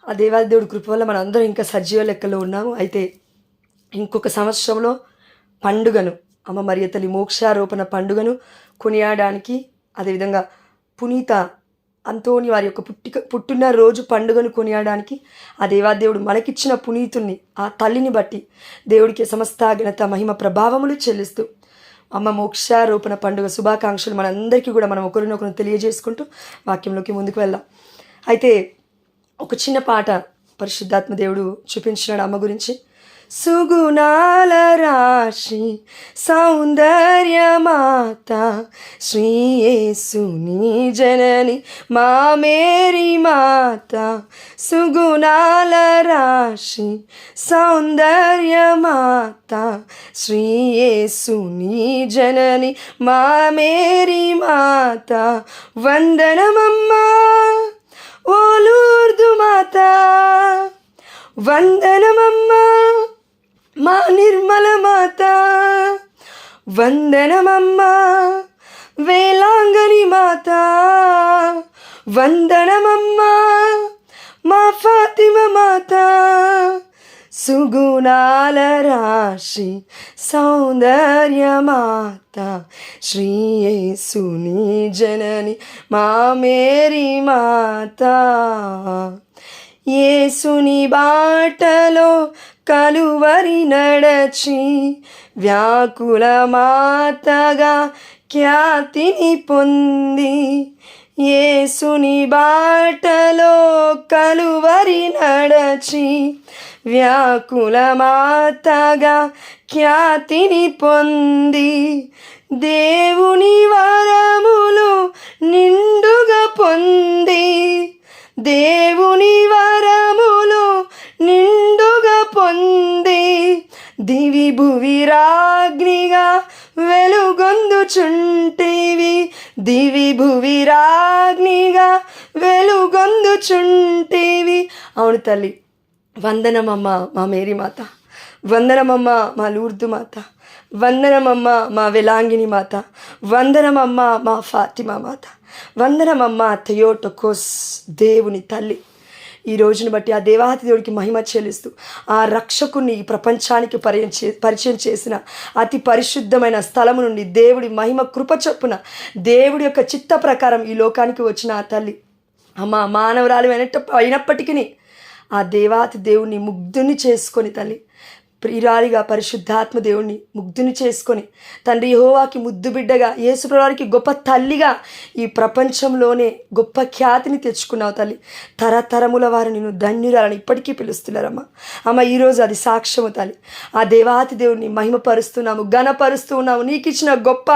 ఆ దేవాది దేవుడి కృప వల్ల మనం అందరం ఇంకా సజీవ లెక్కలో ఉన్నాము. అయితే ఇంకొక సంవత్సరంలో పండుగను, అమ్మ మరియ తల్లి మోక్షారోపణ పండుగను కొనియాడడానికి, అదేవిధంగా పునీత అంతోని వారి యొక్క పుట్టినరోజు పండుగను కొనియాడడానికి ఆ దేవాదేవుడు మనకిచ్చిన పునీతుల్ని, ఆ తల్లిని బట్టి దేవుడికి సమస్త ఘనత మహిమ ప్రభావములు చెల్లిస్తూ అమ్మ మోక్షారోపణ పండుగ శుభాకాంక్షలు మనందరికీ కూడా మనం ఒకరినొకరు తెలియజేసుకుంటూ వాక్యంలోకి ముందుకు వెళ్దాం. అయితే ఒక చిన్న పాట పరిశుద్ధాత్మ దేవుడు చూపించినాడు అమ్మ గురించి. సుగుణాల రాశి సౌందర్యమాత శ్రీయేసుని జనని మా మేరీ మాత. సుగుణాల రాశి సౌందర్యమాత శ్రీయేసుని జనని మా మేరీ మాత. వందనమమ్మా ఓ లూర్దు మాత, వందనమమ్మా మా నిర్మల మాత, వందనమమ్మా వేలాంగని మాత, వందనమమ్మా మా ఫాతిమ మాత. సుగుణాల రాశి సౌందర్యమాత శ్రీయేసుని జనని మా మేరీ మాత. యేసుని బాటలో కలువరి నడచి వ్యాకుల మాతగా ఖ్యాతిని పొంది, యేసుని బాటలో కలువరి నడచి వ్యాకుల మాతగా ఖ్యాతిని పొంది, దేవుని వరములు నిండుగా పొంది, దేవుని వరములు నిండుగా పొంది, దివి భువి రాగ్నిగా వెలుగొందుచుంటివి, దివి భువి రాగ్నిగా వెలుగొందుచుంటివి. అవును తల్లి, వందనమమ్మ మా మేరీ మాత, వందనమమ్మ మా లూర్దు మాత, వందనమమ్మ మా వెలాంగిని మాత, వందనమమ్మ మా ఫాతిమా మాత, వందనమమ్మ థియోటోకోస్ దేవుని తల్లి. ఈ రోజును బట్టి ఆ దేవాతి దేవుడికి మహిమ చెల్లిస్తూ ఆ రక్షకుని ఈ ప్రపంచానికి పరిచయం చేసిన అతి పరిశుద్ధమైన స్థలము నుండి దేవుడి మహిమ కృప చొప్పున దేవుడి యొక్క చిత్త ప్రకారం ఈ లోకానికి వచ్చిన ఆ తల్లి అమ్మ మానవరాలు అయినప్పటికీ ఆ దేవాతి దేవుణ్ణి ముగ్ధుని చేసుకొని, తల్లి ప్రియురాలిగా పరిశుద్ధాత్మ దేవుణ్ణి ముగ్ధుని చేసుకొని, తండ్రి యెహోవాకి ముద్దు బిడ్డగా, యేసుప్రభువారికి గొప్ప తల్లిగా ఈ ప్రపంచంలోనే గొప్ప ఖ్యాతిని తెచ్చుకున్నావు తల్లి. తరతరముల వారు నిన్ను ధన్యురాలని ఇప్పటికీ పిలుస్తున్నారమ్మా. అమ్మ ఈరోజు అది సాక్ష్యము తల్లి. ఆ దేవాతి దేవుణ్ణి మహిమపరుస్తున్నాము, ఘనపరుస్తూ ఉన్నాము. నీకు ఇచ్చిన గొప్ప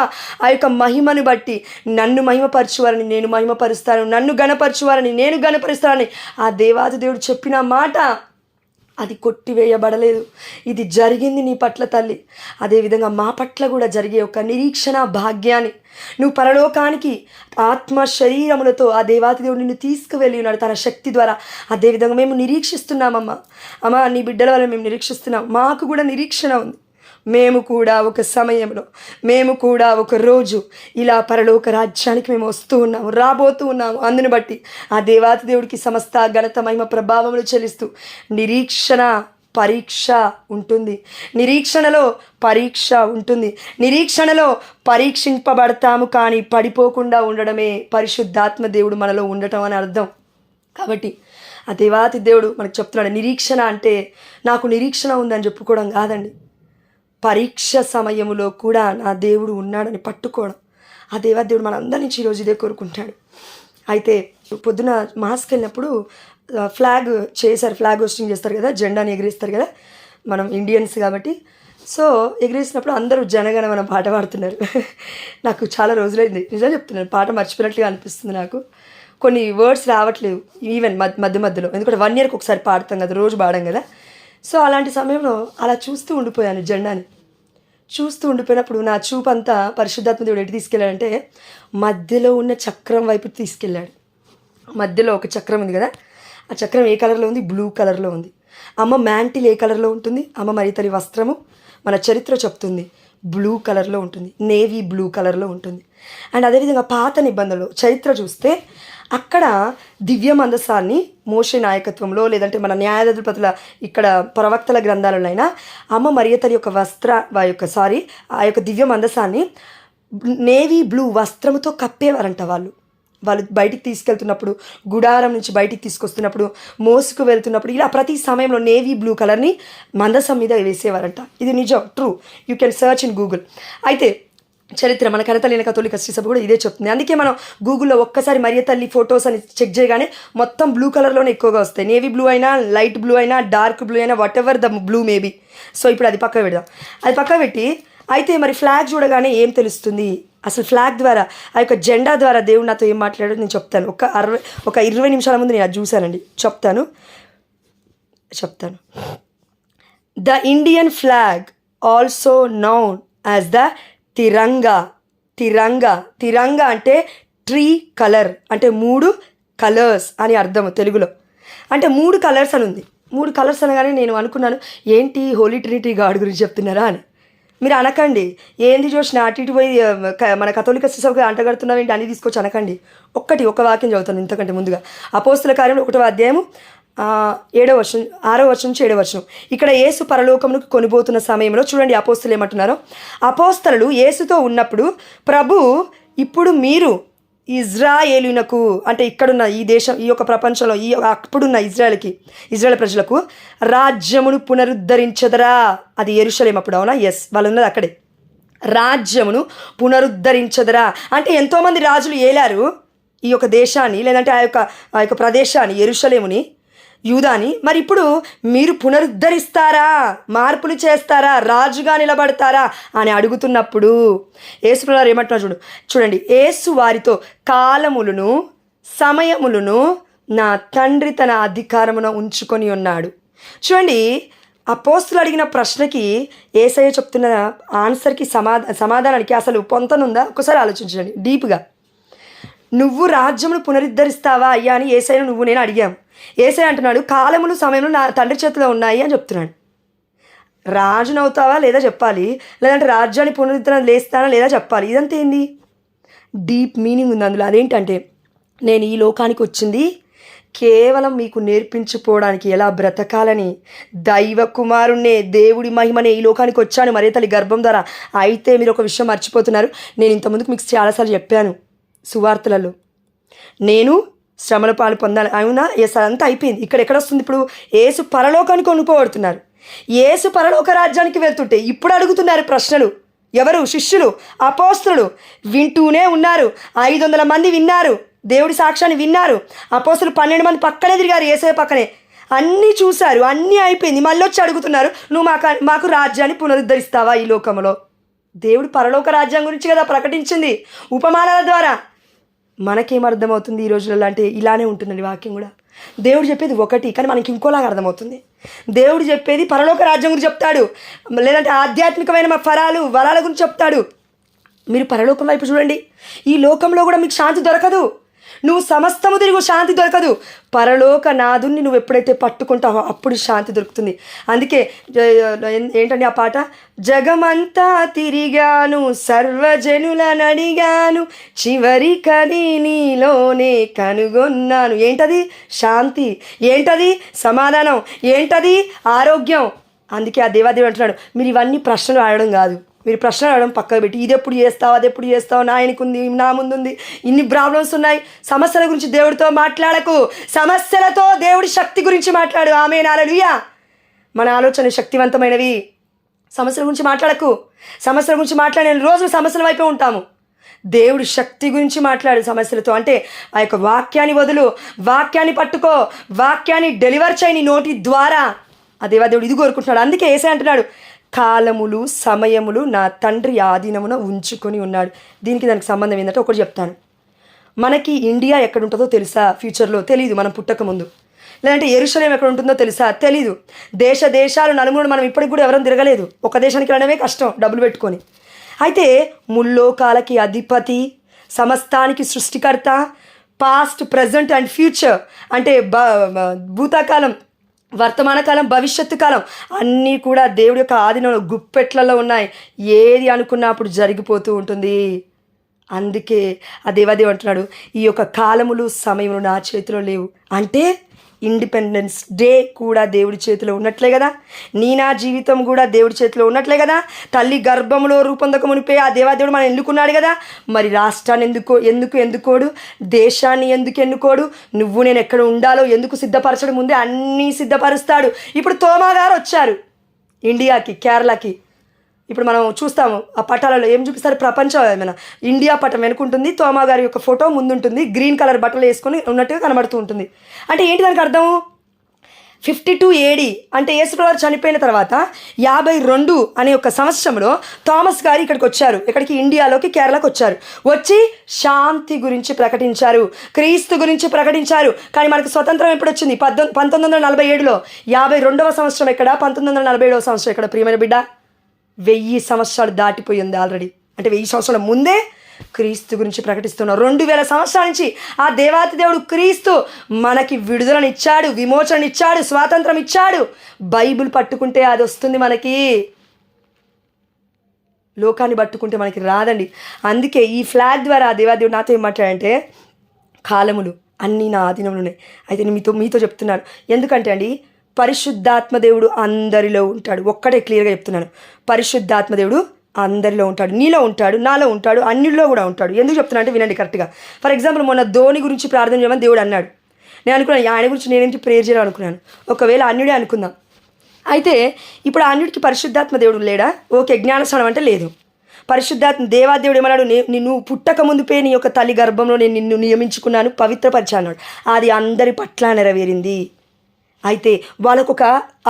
ఆ యొక్క మహిమను బట్టి నన్ను మహిమపరచువారని నేను మహిమపరుస్తాను, నన్ను ఘనపరచువారని నేను ఘనపరుస్తానని ఆ దేవాతి దేవుడు చెప్పిన మాట అది కొట్టివేయబడలేదు. ఇది జరిగింది నీ పట్ల తల్లి. అదేవిధంగా మా పట్ల కూడా జరిగే ఒక నిరీక్షణ భాగ్యాన్ని నువ్వు పరలోకానికి ఆత్మ శరీరములతో ఆ దేవాతి దేవుడు నిన్ను తీసుకువెళ్ళి ఉన్నాడు తన శక్తి ద్వారా. అదేవిధంగా మేము నిరీక్షిస్తున్నామమ్మా. అమ్మ నీ బిడ్డల వల్ల మేము నిరీక్షిస్తున్నాం. మాకు కూడా నిరీక్షణ ఉంది. మేము కూడా ఒక సమయంలో, మేము కూడా ఒక రోజు ఇలా పరలోక రాజ్యానికి మేము వస్తూ ఉన్నాము, రాబోతూ ఉన్నాము. అందుని బట్టి ఆ దేవాతి దేవుడికి సమస్త ఘనత మహిమ ప్రభావములు చెల్లిస్తూ నిరీక్షణ పరీక్ష ఉంటుంది, నిరీక్షణలో పరీక్ష ఉంటుంది, నిరీక్షణలో పరీక్షింపబడతాము. కానీ పడిపోకుండా ఉండడమే పరిశుద్ధాత్మ దేవుడు మనలో ఉండటం అని అర్థం. కాబట్టి ఆ దేవాతి దేవుడు మనకు చెప్తున్నాడు, నిరీక్షణ అంటే నాకు నిరీక్షణ ఉందని చెప్పుకోవడం కాదండి. పరీక్ష సమయంలో కూడా నా దేవుడు ఉన్నాడని పట్టుకోవడం. ఆ దేవాది దేవుడు మనందరి నుంచి ఈరోజు ఇదే కోరుకుంటాడు. అయితే పొద్దున మాస్కి వెళ్ళినప్పుడు ఫ్లాగ్ చేశారు, ఫ్లాగ్ హోస్టింగ్ చేస్తారు కదా, జెండాని ఎగిరేస్తారు కదా, మనం ఇండియన్స్ కాబట్టి. సో ఎగిరేసినప్పుడు అందరూ జనగణమన పాట పాడుతున్నారు. నాకు చాలా రోజులైంది నిజం చెప్తున్నాను, పాట మర్చిపోయినట్లుగా అనిపిస్తుంది. నాకు కొన్ని వర్డ్స్ రావట్లేవు ఈవెన్ మధ్యలో, ఎందుకంటే 1 yearకి ఒకసారి పాడతాం కదా, రోజు పాడాం కదా. సో అలాంటి సమయంలో అలా చూస్తూ ఉండిపోయాను, జెండాని చూస్తూ ఉండిపోయినప్పుడు నా చూపు అంతా పరిశుద్ధాత్మ దేవుడు ఎటు తీసుకెళ్ళాడంటే మధ్యలో ఉన్న చక్రం వైపు తీసుకెళ్ళాడు. మధ్యలో ఒక చక్రం ఉంది కదా, ఆ చక్రం ఏ కలర్లో ఉంది? బ్లూ కలర్లో ఉంది. అమ్మ మ్యాంటిల్ ఏ కలర్లో ఉంటుంది? అమ్మ మరి తల్లి వస్త్రము మన చరిత్ర చెప్తుంది బ్లూ కలర్లో ఉంటుంది, నేవీ బ్లూ కలర్లో ఉంటుంది. అండ్ అదేవిధంగా పాత నిబంధనలు చరిత్ర చూస్తే అక్కడ దివ్య మందసాన్ని మోషే నాయకత్వంలో, లేదంటే మన న్యాయాధిపతుల ఇక్కడ ప్రవక్తల గ్రంథాలైనా అమ్మ మరియ తల్లి యొక్క ఆ యొక్క దివ్య మందసాన్ని నేవీ బ్లూ వస్త్రముతో కప్పేవారంట వాళ్ళు బయటికి తీసుకెళ్తున్నప్పుడు, గుడారం నుంచి బయటికి తీసుకొస్తున్నప్పుడు, మోసుకు వెళ్తున్నప్పుడు, ఇలా ప్రతి సమయంలో నేవీ బ్లూ కలర్ని మందసం మీద వేసేవారంట. ఇది నిజం, true. You can search in Google. అయితే చరిత్ర మన కనతలేని కథోలిక శ్రీ సభ కూడా ఇదే చెప్తుంది. అందుకే మనం గూగుల్లో ఒక్కసారి మరియ తల్లి ఫొటోస్ అని చెక్ చేయగానే మొత్తం బ్లూ కలర్లోనే ఎక్కువగా వస్తాయి. నేవీ బ్లూ అయినా, లైట్ బ్లూ అయినా, డార్క్ బ్లూ అయినా, what ever the blue maybe. So ఇప్పుడు అది పక్క పెడదాం. అది పక్క పెట్టి అయితే మరి ఫ్లాగ్ చూడగానే ఏం తెలుస్తుంది? అసలు ఫ్లాగ్ ద్వారా, ఆ యొక్క జెండా ద్వారా దేవుడు నాతో ఏం మాట్లాడాడో నేను చెప్తాను. ఒక 20 నిమిషాల ముందు నేను అది చూశానండి. చెప్తాను. The Indian flag also known as the Tiranga. Tiranga అంటే ట్రీ కలర్, అంటే 3 కలర్స్ అని అర్థము తెలుగులో. అంటే 3 కలర్స్ అని ఉంది. 3 కలర్స్ అనగానే నేను అనుకున్నాను, ఏంటి హోలీ ట్రినిటీ గాడ్ గురించి చెప్తున్నారా అని. మీరు అనకండి, ఏంది చూసిన అటు ఇటు పోయి మన కథోలిక శిశువుకి అంటగడుతున్నావు ఏంటి అని తీసుకొచ్చి అనకండి. ఒక వాక్యం చదువుతాను ఇంతకంటే ముందుగా. అపోస్తుల కార్యంలో 1వ అధ్యాయము 6వ వచనం నుంచి 7వ వచనం. ఇక్కడ యేసు పరలోకమునకు కొనిపోతున్న సమయంలో చూడండి అపోస్తులు ఏమంటున్నారో. అపోస్తలులు యేసుతో ఉన్నప్పుడు, ప్రభు ఇప్పుడు మీరు ఇజ్రాయేలునకు, అంటే ఇక్కడున్న ఈ దేశం, ఈ యొక్క ప్రపంచంలో అప్పుడున్న ఇజ్రాయేల్ ప్రజలకు రాజ్యమును పునరుద్ధరించదరా. అది యెరూషలేము అప్పుడు, అవునా? ఎస్, వాళ్ళు ఉన్నది అక్కడే. రాజ్యమును పునరుద్ధరించదరా అంటే ఎంతోమంది రాజులు ఏలారు ఈ యొక్క దేశాన్ని, లేదంటే ఆ యొక్క ప్రదేశాన్ని, యెరూషలేముని, యూదాని. మరి ఇప్పుడు మీరు పునరుద్ధరిస్తారా, మార్పులు చేస్తారా, రాజుగా నిలబడతారా అని అడుగుతున్నప్పుడు యేసు ప్రభువు ఏమంటున్నారు చూడండి. యేసు వారితో కాలములను సమయములను నా తండ్రి తన అధికారమున ఉంచుకొని ఉన్నాడు. చూడండి, అపోస్తులు అడిగిన ప్రశ్నకి యేసయ్య చెప్తున్న ఆన్సర్కి సమాధానానికి అసలు పొంతనుందా? ఒకసారి ఆలోచించండి డీప్గా. నువ్వు రాజ్యమును పునరుద్ధరిస్తావా అయ్యా అని యేసయ్యను నువ్వు నేను అడిగాము. యేసయ్య అంటున్నాడు, కాలములు సమయములు నా తండ్రి చేతిలో ఉన్నాయి అని చెప్తున్నాడు. రాజునవుతావా లేదా చెప్పాలి, లేదంటే రాజ్యాన్ని పునరుద్ధరణ లేస్తానా లేదా చెప్పాలి. ఇదంతా ఏంది? డీప్ మీనింగ్ ఉంది అందులో. అదేంటంటే, నేను ఈ లోకానికి వచ్చింది కేవలం మీకు నేర్పించుకోవడానికి, ఎలా బ్రతకాలని. దైవ కుమారుణ్ణే, దేవుడి మహిమనే ఈ లోకానికి వచ్చాను మరియ తల్లి గర్భం ద్వారా. అయితే మీరు ఒక విషయం మర్చిపోతున్నారు. నేను ఇంతకుముందుకు మీకు చాలాసార్లు చెప్పాను సువార్తలలో, నేను శ్రమల పాలు పొందాలి. అవునా? ఎస్, అదంతా అయిపోయింది. ఎక్కడ వస్తుంది ఇప్పుడు? యేసు పరలోకానికి కొనుక్కోబడుతున్నారు. యేసు పరలోక రాజ్యానికి వెళ్తుంటే ఇప్పుడు అడుగుతున్నారు ప్రశ్నలు. ఎవరు? శిష్యులు, అపోస్తలులు వింటూనే ఉన్నారు. 500 మంది విన్నారు, దేవుడి సాక్ష్యాన్ని విన్నారు. అపోస్తలు 12 మంది పక్కనే తిరిగారు, యేసయ్య పక్కనే. అన్నీ చూశారు, అన్నీ అయిపోయింది. మళ్ళీ వచ్చి అడుగుతున్నారు, నువ్వు మాకు రాజ్యాన్ని పునరుద్ధరిస్తావా ఈ లోకంలో? దేవుడు పరలోక రాజ్యం గురించి కదా ప్రకటించింది ఉపమానాల ద్వారా. మనకేం అర్థమవుతుంది ఈ రోజులలో అంటే ఇలానే ఉంటుందండి వాక్యం కూడా. దేవుడు చెప్పేది ఒకటి, కానీ మనకి ఇంకోలాగా అర్థమవుతుంది. దేవుడు చెప్పేది పరలోక రాజ్యం గురించి చెప్తాడు, లేదంటే ఆధ్యాత్మికమైన వరాల గురించి చెప్తాడు. మీరు పరలోకం వైపు చూడండి. ఈ లోకంలో కూడా మీకు శాంతి దొరకదు. నువ్వు సమస్తము తిరుగు, శాంతి దొరకదు. పరలోక నాదుని నువ్వు ఎప్పుడైతే పట్టుకుంటావో అప్పుడు శాంతి దొరుకుతుంది. అందుకే ఏంటండి ఆ పాట? జగమంతా తిరిగాను, సర్వజనులను అడిగాను, చివరికది నీలోనే కనుగొన్నాను. ఏంటది? శాంతి. ఏంటది? సమాధానం. ఏంటది? ఆరోగ్యం. అందుకే ఆ దేవాదేవుడు అంటున్నాడు, మీరు ఇవన్నీ ప్రశ్నలు అడగడం కాదు, మీరు ప్రశ్నలు అడగడం పక్కకు పెట్టి, ఇది ఎప్పుడు చేస్తావు, అది ఎప్పుడు చేస్తావు, నా ఆయనకుంది, నా ముందుంది, ఇన్ని ప్రాబ్లమ్స్ ఉన్నాయి. సమస్యల గురించి దేవుడితో మాట్లాడకు, సమస్యలతో దేవుడి శక్తి గురించి మాట్లాడు. ఆమేన్, హల్లెలూయా. మన ఆలోచన శక్తివంతమైనవి. సమస్యల గురించి మాట్లాడకు. సమస్యల గురించి మాట్లాడిన రోజు సమస్యల వైపే ఉంటాము. దేవుడి శక్తి గురించి మాట్లాడు. సమస్యలతో అంటే ఆ యొక్క వాక్యాన్ని వదులు, వాక్యాన్ని పట్టుకో, వాక్యాన్ని డెలివర్ చేయి నీ నోటి ద్వారా. ఆ దేవాదేవుడు ఇది కోరుకుంటున్నాడు. అందుకే యేసయ్య అంటున్నాడు, కాలములు సమయములు నా తండ్రి ఆధీనమున ఉంచుకొని ఉన్నాడు. దానికి సంబంధం ఏంటంటే ఒకటి చెప్తాను. మనకి ఇండియా ఎక్కడ ఉంటుందో తెలుసా? ఫ్యూచర్లో తెలీదు, మనం పుట్టకముందు. లేదంటే యెరూషలేం ఎక్కడ ఉంటుందో తెలుసా? తెలీదు. దేశాలు నలుమూలలు మనం ఇప్పటికి కూడా ఎవరైనా తిరగలేదు. ఒక దేశానికి వెళ్ళడమే కష్టం డబ్బులు పెట్టుకొని. అయితే ముల్లోకాలకి అధిపతి, సమస్తానికి సృష్టికర్త, పాస్ట్, ప్రజెంట్ అండ్ ఫ్యూచర్ అంటే భూతకాలం, వర్తమాన కాలం, భవిష్యత్తు కాలం అన్నీ కూడా దేవుడి యొక్క ఆధీనంలో గుప్పెట్లలో ఉన్నాయి. ఏది అనుకున్నప్పుడు జరిగిపోతూ ఉంటుంది. అందుకే ఆ దేవాదేవుడు అంటున్నాడు, ఈ యొక్క కాలములు సమయములు నా చేతిలో లేవు. అంటే ఇండిపెండెన్స్ డే కూడా దేవుడి చేతిలో ఉన్నట్లే కదా, నా జీవితం కూడా దేవుడి చేతిలో ఉన్నట్లే కదా. తల్లి గర్భంలో రూపొందక మునిపే ఆ దేవాదేవుడు మనం ఎన్నుకున్నాడు కదా. మరి రాష్ట్రాన్ని ఎన్నుకోడు, దేశాన్ని ఎందుకు ఎన్నుకోడు, నువ్వు నేను ఎక్కడ ఉండాలో ఎందుకు సిద్ధపరచడం, ముందే అన్నీ సిద్ధపరుస్తాడు. ఇప్పుడు తోమా గారు వచ్చారు ఇండియాకి, కేరళకి. ఇప్పుడు మనం చూస్తాము ఆ పటాలలో ఏం చూపిస్తారు, ప్రపంచం ఏమైనా ఇండియా పటం వెనుకుంటుంది, తోమా గారి యొక్క ఫోటో ముందుంటుంది, గ్రీన్ కలర్ బట్టలు వేసుకొని ఉన్నట్టుగా కనబడుతూ ఉంటుంది. అంటే ఏంటి దానికి అర్థం? 52 AD అంటే యేసుప్రభువారు చనిపోయిన తర్వాత 52 అనే ఒక సంవత్సరంలో థామస్ గారు ఇక్కడికి వచ్చారు. ఇక్కడికి ఇండియాలోకి, కేరళకి వచ్చారు. వచ్చి శాంతి గురించి ప్రకటించారు, క్రీస్తు గురించి ప్రకటించారు. కానీ మనకు స్వతంత్రం ఎప్పుడు వచ్చింది? 1947లో. 52వ సంవత్సరం ఎక్కడ, 1947వ సంవత్సరం ఎక్కడ? ప్రియమైన బిడ్డ, 1000 సంవత్సరాలు దాటిపోయింది ఆల్రెడీ. అంటే 1000 సంవత్సరాల ముందే క్రీస్తు గురించి ప్రకటిస్తున్నాం. 2000 సంవత్సరాల నుంచి ఆ దేవాతి దేవుడు క్రీస్తు మనకి విడుదలనిచ్చాడు, విమోచననిచ్చాడు, స్వాతంత్రం ఇచ్చాడు. బైబిల్ పట్టుకుంటే అది వస్తుంది మనకి, లోకాన్ని పట్టుకుంటే మనకి రాదండి. అందుకే ఈ ఫ్లాగ్ ద్వారా ఆ దేవాదేవుడు నాతో ఏం మాట్లాడంటే, కాలములు అన్నీ నా ఆధీనంలో ఉన్నాయి. అయితే నేను మీతో చెప్తున్నాను. ఎందుకంటే అండి, పరిశుద్ధాత్మ దేవుడు అందరిలో ఉంటాడు. ఒక్కటే క్లియర్గా చెప్తున్నాను, పరిశుద్ధాత్మ దేవుడు అందరిలో ఉంటాడు, నీలో ఉంటాడు, నాలో ఉంటాడు, అన్నిల్లో కూడా ఉంటాడు. ఎందుకు చెప్తున్నా అంటే వినండి కరెక్ట్గా. ఫర్ ఎగ్జాంపుల్, మొన్న ధోని గురించి ప్రార్థన చేయమని దేవుడు అన్నాడు. నేను అనుకున్నాను ఆయన గురించి నేనేంటి ప్రేయర్ చేయాలని అనుకున్నాను. ఒకవేళ అన్యుడే అనుకుందాం. అయితే ఇప్పుడు ఆ అన్యుడికి పరిశుద్ధాత్మ దేవుడు లేడా? ఓకే, జ్ఞానస్నానం అంటే లేదు. పరిశుద్ధాత్మ దేవాదేవుడు ఏమన్నాడు? నువ్వు పుట్టక ముందుపే నీ యొక్క తల్లి గర్భంలో నేను నిన్ను నియమించుకున్నాను, పవిత్రపరిచాను అన్నాడు. అది అందరి పట్ల నెరవేరింది. అయితే వాళ్ళకు ఒక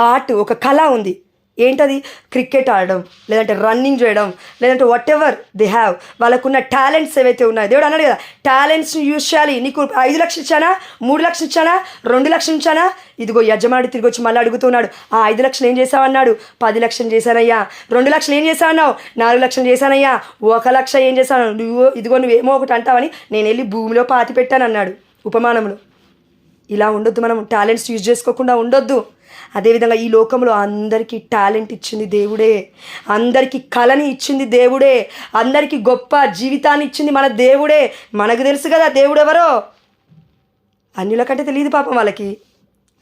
ఆర్ట్, ఒక కళ ఉంది. ఏంటది? క్రికెట్ ఆడడం, లేదంటే రన్నింగ్ చేయడం, లేదంటే వాట్ ఎవర్ దే హ్యావ్, వాళ్ళకున్న టాలెంట్స్ ఏవైతే ఉన్నాయో దేవుడు అన్నాడు కదా, టాలెంట్స్ని యూజ్ చేయాలి. నీకు 5 లక్షలు ఇచ్చానా, 3 లక్షలు ఇచ్చానా, 2 లక్షలు ఇచ్చానా? ఇదిగో యజమానుడు తిరిగి వచ్చి మళ్ళీ అడుగుతున్నాడు, ఆ 5 లక్షలు ఏం చేసావన్నాడు? 10 లక్షలు చేశానయ్యా. 2 లక్షలు ఏం చేశావన్నావు? 4 లక్షలు చేశానయ్యా. 1 లక్ష ఏం చేశాను? నువ్వేమో ఒకటి అంటావని నేను వెళ్ళి భూమిలో పాతి పెట్టాను అన్నాడు ఉపమానంలో. ఇలా ఉండొద్దు, మనం టాలెంట్స్ యూజ్ చేసుకోకుండా ఉండొద్దు. అదేవిధంగా ఈ లోకంలో అందరికీ టాలెంట్ ఇచ్చింది దేవుడే, అందరికీ కళని ఇచ్చింది దేవుడే, అందరికీ గొప్ప జీవితాన్ని ఇచ్చింది మన దేవుడే. మనకు తెలుసు కదా దేవుడు ఎవరో, అన్యుల కంటే తెలియదు పాపం వాళ్ళకి.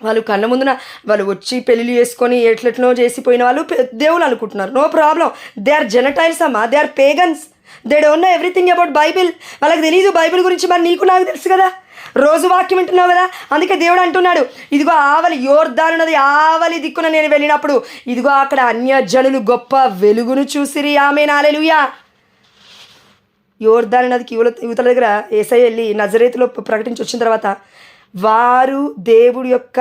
వాళ్ళు కళ్ళ ముందున వాళ్ళు వచ్చి పెళ్ళిళ్ళు చేసుకొని ఎట్లెట్నో చేసిపోయిన వాళ్ళు దేవుళ్ళు అనుకుంటున్నారు. No problem, they are Gentiles అమ్మా, they are pagans, they don't know everything about Bible. వాళ్ళకి తెలియదు బైబిల్ గురించి. మరి నీకు నాకు తెలుసు కదా, రోజు వాక్యం వింటున్నావు కదా. అందుకే దేవుడు అంటున్నాడు, ఇదిగో ఆవలి యోర్దాను నది ఆవలి దిక్కున నేను వెళ్ళినప్పుడు ఇదిగో అక్కడ అన్యజనులు గొప్ప వెలుగును చూసిరి. ఆమేన్, హల్లెలూయా. యోర్దాను నదికి యువతల దగ్గర యేసయ్య వెళ్ళి నజరేతులో ప్రకటించి వచ్చిన తర్వాత వారు దేవుడి యొక్క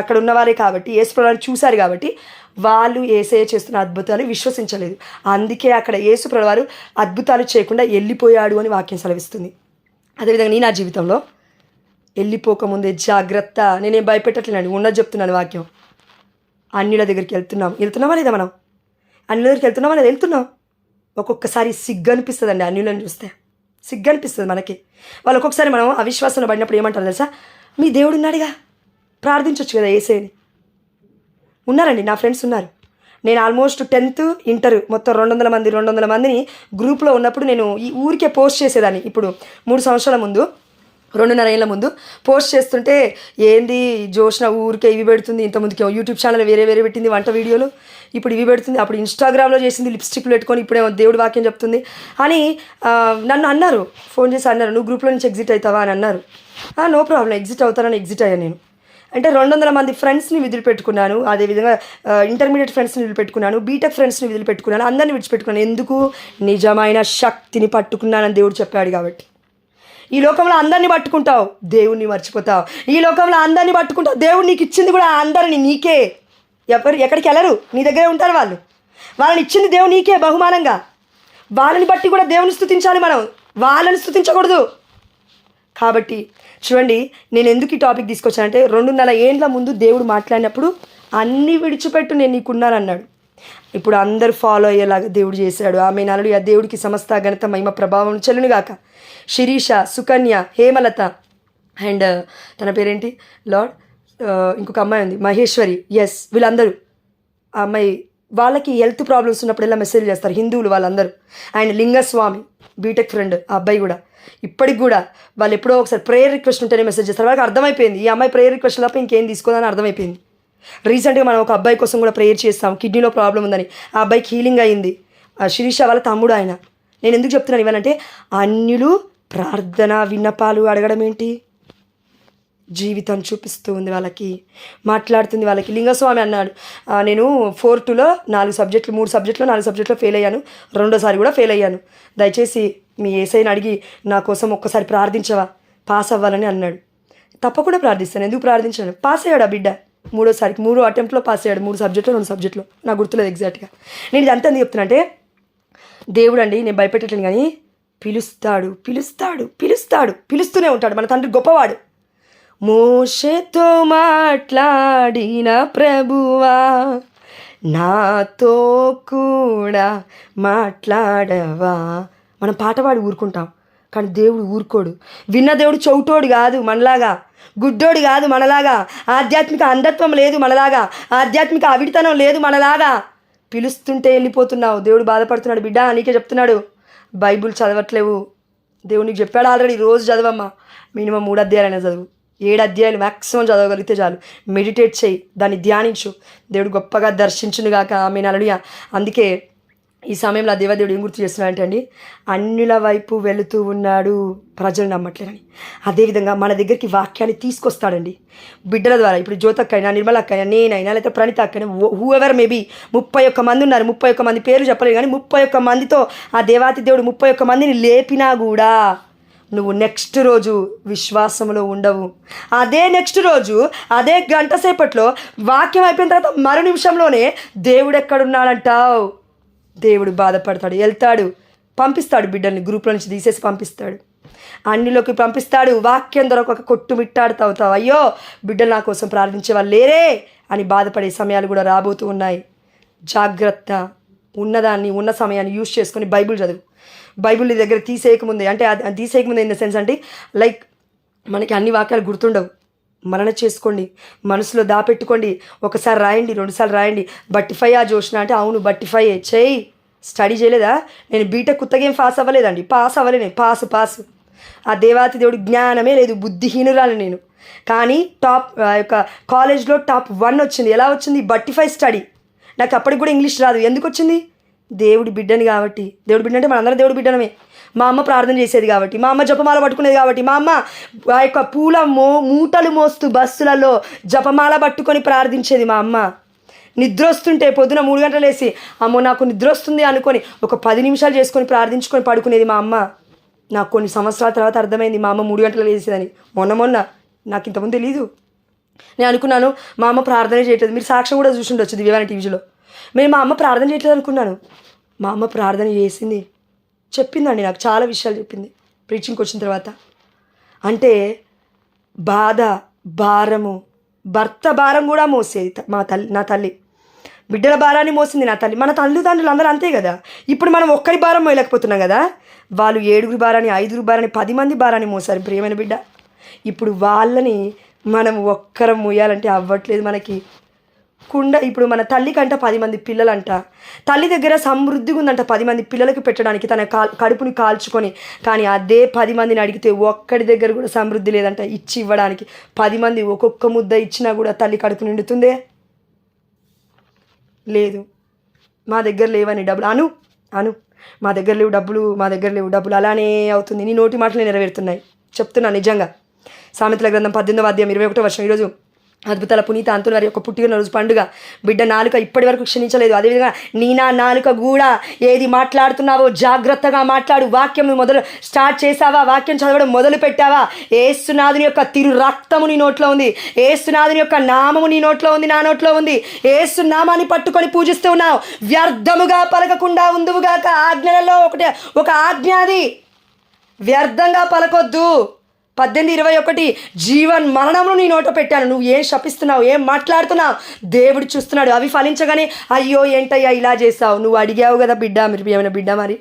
అక్కడ ఉన్నవారే కాబట్టి, యేసు ప్రభువుని చూశారు కాబట్టి వాళ్ళు యేసయ్య చేస్తున్న అద్భుతాలు విశ్వసించలేదు. అందుకే అక్కడ యేసు ప్రభువారు అద్భుతాలు చేయకుండా వెళ్ళిపోయాడు అని వాక్యం సెలవిస్తుంది. అదేవిధంగా నా జీవితంలో వెళ్ళిపోకముందే జాగ్రత్త. నేనేం భయపెట్టట్లేనండి, ఉన్నది చెప్తున్నాను వాక్యం. అన్యుల దగ్గరికి వెళ్తున్నామా లేదా? మనం అన్యుల దగ్గరికి వెళ్తున్నామా లేదా? వెళ్తున్నాం. ఒక్కొక్కసారి సిగ్గు అనిపిస్తుందండి అన్యులను చూస్తే, సిగ్గు అనిపిస్తుంది మనకి. వాళ్ళు ఒక్కొక్కసారి మనం అవిశ్వాసంలో పడినప్పుడు ఏమంటారు తెలుసా? మీ దేవుడు ఉన్నాడుగా, ప్రార్థించవచ్చు కదా యేసయ్యని. ఉన్నారండి, నా ఫ్రెండ్స్ ఉన్నారు. నేను ఆల్మోస్ట్ 10th ఇంటర్ మొత్తం 200 మందిని గ్రూప్లో ఉన్నప్పుడు నేను ఈ ఊరికే పోస్ట్ చేసేదాన్ని. ఇప్పుడు 3 సంవత్సరాల ముందు, 2.5 ఏళ్ళ ముందు పోస్ట్ చేస్తుంటే, ఏంది జోష్న ఊరికే ఇవి పెడుతుంది, ఇంతకుముందుకి యూట్యూబ్ ఛానల్ వేరే పెట్టింది వంట వీడియోలు, ఇప్పుడు ఇవి పెడుతుంది, అప్పుడు ఇన్స్టాగ్రామ్లో చేసింది లిప్స్టిక్లు పెట్టుకొని ఇప్పుడేమో దేవుడి వాక్యం చెప్తుంది అని నన్ను అన్నారు. ఫోన్ చేసి అన్నారు, నువ్వు గ్రూప్లో నుంచి ఎగ్జిట్ అవుతావా అని అన్నారు. నో ప్రాబ్లం, ఎగ్జిట్ అవుతానని ఎగ్జిట్ అయ్యాను నేను. అంటే 200 మంది ఫ్రెండ్స్ని వదిలిపెట్టుకున్నాను. అదేవిధంగా ఇంటర్మీడియట్ ఫ్రెండ్స్ని వదిలిపెట్టుకున్నాను, బీటెక్ ఫ్రెండ్స్ని వదిలిపెట్టుకున్నాను, అందరిని విడిచిపెట్టుకున్నాను. ఎందుకు? నిజమైన శక్తిని పట్టుకున్నానని దేవుడు చెప్పాడు కాబట్టి. ఈ లోకంలో అందరినీ పట్టుకుంటావు, దేవుణ్ణి మర్చిపోతావు. ఈ లోకంలో అందరినీ పట్టుకుంటావు, దేవుడు నీకు ఇచ్చింది కూడా అందరినీ నీకే. ఎక్కడికి వెళ్ళరు, నీ దగ్గరే ఉంటారు వాళ్ళు. వాళ్ళని ఇచ్చింది దేవుడు నీకే బహుమానంగా. వాళ్ళని బట్టి కూడా దేవుని స్తుతించాలి మనం, వాళ్ళని స్తుతించకూడదు. కాబట్టి చూడండి, నేను ఎందుకు ఈ టాపిక్ తీసుకొచ్చానంటే, 2.5 ఏండ్ల ముందు దేవుడు మాట్లాడినప్పుడు అన్నీ విడిచిపెట్టు నేను నీకున్నానన్నాడు. ఇప్పుడు అందరూ ఫాలో అయ్యేలాగా దేవుడు చేశాడు. ఆమె నలుడు ఆ దేవుడికి సమస్త ఘనత మహిమ ప్రభావం చెల్లునుగాక. శిరీష, సుకన్య, హేమలత అండ్ తన పేరేంటి లార్డ్, ఇంకొక అమ్మాయి ఉంది మహేశ్వరి, ఎస్, వీళ్ళందరూ. ఆ అమ్మాయి వాళ్ళకి హెల్త్ ప్రాబ్లమ్స్ ఉన్నప్పుడు ఇలా మెసేజ్ చేస్తారు హిందువులు వాళ్ళందరూ. అండ్ లింగస్వామి బీటెక్ ఫ్రెండ్ ఆ అబ్బాయి కూడా ఇప్పటికి కూడా వాళ్ళు ఎప్పుడో ఒకసారి ప్రేయర్ రిక్వెస్ట్ ఉంటేనే మెసేజ్ చేస్తారు. వాళ్ళకి అర్థమైపోయింది ఈ అమ్మాయి ప్రేయర్ రిక్వెస్ట్ తప్ప ఇంకేం తీసుకోదని అర్థమైపోయింది. రీసెంట్గా మనం ఒక అబ్బాయి కోసం కూడా ప్రేయర్ చేస్తాం, కిడ్నీలో ప్రాబ్లం ఉందని. ఆ అబ్బాయికి హీలింగ్ అయింది. శిరీష వాళ్ళ తమ్ముడు ఆయన. నేను ఎందుకు చెప్తున్నాను ఇవ్వాలంటే అన్యులు ప్రార్థన విన్నపాలు అడగడం ఏంటి, జీవితం చూపిస్తూ ఉంది వాళ్ళకి, మాట్లాడుతుంది వాళ్ళకి. లింగస్వామి అన్నాడు నేను 4-2లో 3 సబ్జెక్టులో ఫెయిల్ అయ్యాను, రెండోసారి కూడా ఫెయిల్ అయ్యాను, దయచేసి మీ ఏసైని అడిగి నా కోసం ఒక్కసారి ప్రార్థించవా పాస్ అవ్వాలని అన్నాడు. తప్పకుండా ప్రార్థిస్తాను, ఎందుకు ప్రార్థించాను. పాస్ అయ్యాడు ఆ బిడ్డ 3 అటెంప్ట్లో పాస్ అయ్యాడు. 2 సబ్జెక్టులో నాకు గుర్తులేదు ఎగ్జాక్ట్గా. నేను ఇది అంతా ఎందుకు చెప్తున్నా అంటే దేవుడు అండి, నేను భయపెట్టట్లేను కానీ పిలుస్తాడు పిలుస్తాడు పిలుస్తాడు పిలుస్తూనే ఉంటాడు. మన తండ్రి గొప్పవాడు. మోషేతో మాట్లాడిన ప్రభువా నాతో కూడా మాట్లాడవా. మనం పాట పాడి ఊరుకుంటాం కానీ దేవుడు ఊరుకోడు. విన్న దేవుడు చౌటోడు కాదు మనలాగా, గుడ్డోడు కాదు మనలాగా, ఆధ్యాత్మిక అంధత్వం లేదు మనలాగా, ఆధ్యాత్మిక అవిడితనం లేదు మనలాగా. పిలుస్తుంటే వెళ్ళిపోతున్నావు, దేవుడు బాధపడుతున్నాడు. బిడ్డ నీకే చెప్తున్నాడు, బైబుల్ చదవట్లేవు, దేవుడు నీకు చెప్పాడు ఆల్రెడీ. రోజు చదవమ్మా, మినిమం 3 అధ్యాయాలైనా చదువు, 7 అధ్యాయాలు మ్యాక్సిమం చదవగలిగితే చాలు. మెడిటేట్ చేయి, దాన్ని ధ్యానించు, దేవుడు గొప్పగా దర్శించునుగాక. ఆమేన్ హల్లెలూయా. అందుకే ఈ సమయంలో ఆ దేవదేవుడు ఏం గుర్తు చేస్తున్నాడంటే అండి, అన్యుల వైపు వెళుతూ ఉన్నాడు, ప్రజలు నమ్మట్లేరని. అదేవిధంగా మన దగ్గరికి వాక్యాన్ని తీసుకొస్తాడండి బిడ్డల ద్వారా. ఇప్పుడు జ్యోతక్క అయినా, నిర్మల అక్క అయినా, నేనైనా, లేకపోతే ప్రణిత అక్క అయినా, హూ ఎవర్ మేబీ 31 మంది ఉన్నారు. 31 మంది పేర్లు చెప్పలేదు కానీ 31 మందితో ఆ దేవాతి దేవుడు 31 మందిని లేపినా కూడా నువ్వు నెక్స్ట్ రోజు విశ్వాసంలో ఉండవు. అదే నెక్స్ట్ రోజు అదే గంట సేపట్లో వాక్యం అయిపోయిన తర్వాత మరో నిమిషంలోనే దేవుడు ఎక్కడున్నాడంటావు. దేవుడు బాధపడతాడు, వెళ్తాడు, పంపిస్తాడు, బిడ్డల్ని గ్రూప్లో నుంచి తీసేసి పంపిస్తాడు, అన్నిలోకి పంపిస్తాడు. వాక్యం దొరక కొట్టుమిట్టాడుతావుతావు, అయ్యో బిడ్డలు నా కోసం ప్రార్థించే వాళ్ళు లేరే అని బాధపడే సమయాలు కూడా రాబోతూ ఉన్నాయి. జాగ్రత్త, ఉన్నదాన్ని ఉన్న సమయాన్ని యూజ్ చేసుకొని బైబిల్ చదువు. బైబిల్ నీ దగ్గర తీసేయకముందే, అంటే తీసేయకముందే ఇన్ ద సెన్స్ అంటే లైక్ మనకి అన్ని వాక్యాలు గుర్తుండవు, మరణ చేసుకోండి, మనసులో దాపెట్టుకోండి. ఒకసారి రాయండి, 2 సార్లు రాయండి. బట్టిఫైయా జోష్న అంటే అవును బట్టిఫై చేయి. స్టడీ చేయలేదా? నేను బీటెక్ కొత్తగా ఏం పాస్ అవ్వలేదండి, పాస్ అవ్వలే, పాసు. ఆ దేవాతి దేవుడు జ్ఞానమే లేదు, బుద్ధిహీనురాలు నేను. కానీ కాలేజ్లో టాప్ 1 వచ్చింది. ఎలా వచ్చింది? బట్టిఫై స్టడీ. నాకు అప్పటికి కూడా ఇంగ్లీష్ రాదు. ఎందుకు వచ్చింది? దేవుడి బిడ్డని కాబట్టి. దేవుడి బిడ్డ అంటే మనందరం దేవుడి బిడ్డనమే. మా అమ్మ ప్రార్థన చేసేది కాబట్టి, మా అమ్మ జపమాల పట్టుకునేది కాబట్టి, మా అమ్మ ఆ యొక్క పూల మూటలు మోస్తూ బస్సులలో జపమాల పట్టుకొని ప్రార్థించేది మా అమ్మ. నిద్ర వస్తుంటే పొద్దున 3 గంటలు వేసి అమ్మో నాకు నిద్ర వస్తుంది అనుకొని ఒక 10 నిమిషాలు చేసుకొని ప్రార్థించుకొని పడుకునేది మా అమ్మ. నాకు కొన్ని సంవత్సరాల తర్వాత అర్థమైంది మా అమ్మ 3 గంటలు వేసేదని. మొన్న నాకు ఇంతకుముందు తెలీదు. నేను అనుకున్నాను మా అమ్మ ప్రార్థన చేయట్లేదు. మీరు సాక్ష్యం కూడా చూసి ఉండొచ్చు దివ్యవాణి టీవీలో. నేను మా అమ్మ ప్రార్థన చేయట్లేదు అనుకున్నాను. మా అమ్మ ప్రార్థన చేసింది, చెప్పిందండి, నాకు చాలా విషయాలు చెప్పింది ప్రీచింగ్కి వచ్చిన తర్వాత. అంటే బాధ, భారము, భర్త భారం కూడా మోసేది నా తల్లి. బిడ్డల భారాన్ని మోసింది నా తల్లి. మన తల్లిదండ్రులు అందరూ అంతే కదా. ఇప్పుడు మనం ఒక్కరి భారం మోయలేకపోతున్నాం కదా. వాళ్ళు 7 భారాన్ని, 5 భారాన్ని, 10 మంది భారాన్ని మోసారు ప్రియమైన బిడ్డ. ఇప్పుడు వాళ్ళని మనం ఒక్కరం మోయాలంటే అవ్వట్లేదు మనకి. ఇప్పుడు మన తల్లి కంట 10 మంది పిల్లలంట. తల్లి దగ్గర సమృద్ధిగా ఉందంట 10 మంది పిల్లలకి పెట్టడానికి, తన కడుపుని కాల్చుకొని. కానీ అదే 10 మందిని అడిగితే ఒక్కడి దగ్గర కూడా సమృద్ధి లేదంట ఇచ్చి ఇవ్వడానికి. 10 మంది ఒక్కొక్క ముద్ద ఇచ్చినా కూడా తల్లి కడుపు నిండుతుందే? లేదు. మా దగ్గర లేవని డబ్బులు అను మా దగ్గర లేవు డబ్బులు అలానే అవుతుంది. నీ నోటి మాటలు నెరవేరుతున్నాయి, చెప్తున్నా నిజంగా. సామెతల గ్రంథం 18వ అధ్యాయం 21వ వచనం. ఈరోజు అద్భుతాల పునీత అంతుల వారి యొక్క పుట్టినరోజు పండుగ. బిడ్డ నాలుక ఇప్పటి వరకు క్షమించలేదు. అదేవిధంగా నీ నా నాలుక కూడా ఏది మాట్లాడుతున్నావో జాగ్రత్తగా మాట్లాడు. వాక్యం మొదలు స్టార్ట్ చేసావా? వాక్యం చదవడం మొదలు పెట్టావా? ఏసునాథుని యొక్క తిరు రక్తము నీ నోట్లో ఉంది, ఏసునాథుని యొక్క నామము నీ నోట్లో ఉంది, నా నోట్లో ఉంది. ఏసు నామాన్ని పట్టుకొని పూజిస్తూ ఉన్నావు. వ్యర్థముగా పలకకుండా ఉందువుగాక. ఆజ్ఞలలో ఒక ఆజ్ఞ అది, వ్యర్థంగా పలకొద్దు. 18:21 జీవన్ మరణమును నీ నోట పెట్టాను. నువ్వు ఏం శపిస్తున్నావు, ఏం మాట్లాడుతున్నావు, దేవుడు చూస్తున్నాడు. అవి ఫలించగానే అయ్యో ఏంటయ్యా ఇలా చేస్తావు. నువ్వు అడిగావు కదా బిడ్డ, మీరు ఏమైనా బిడ్డ మరి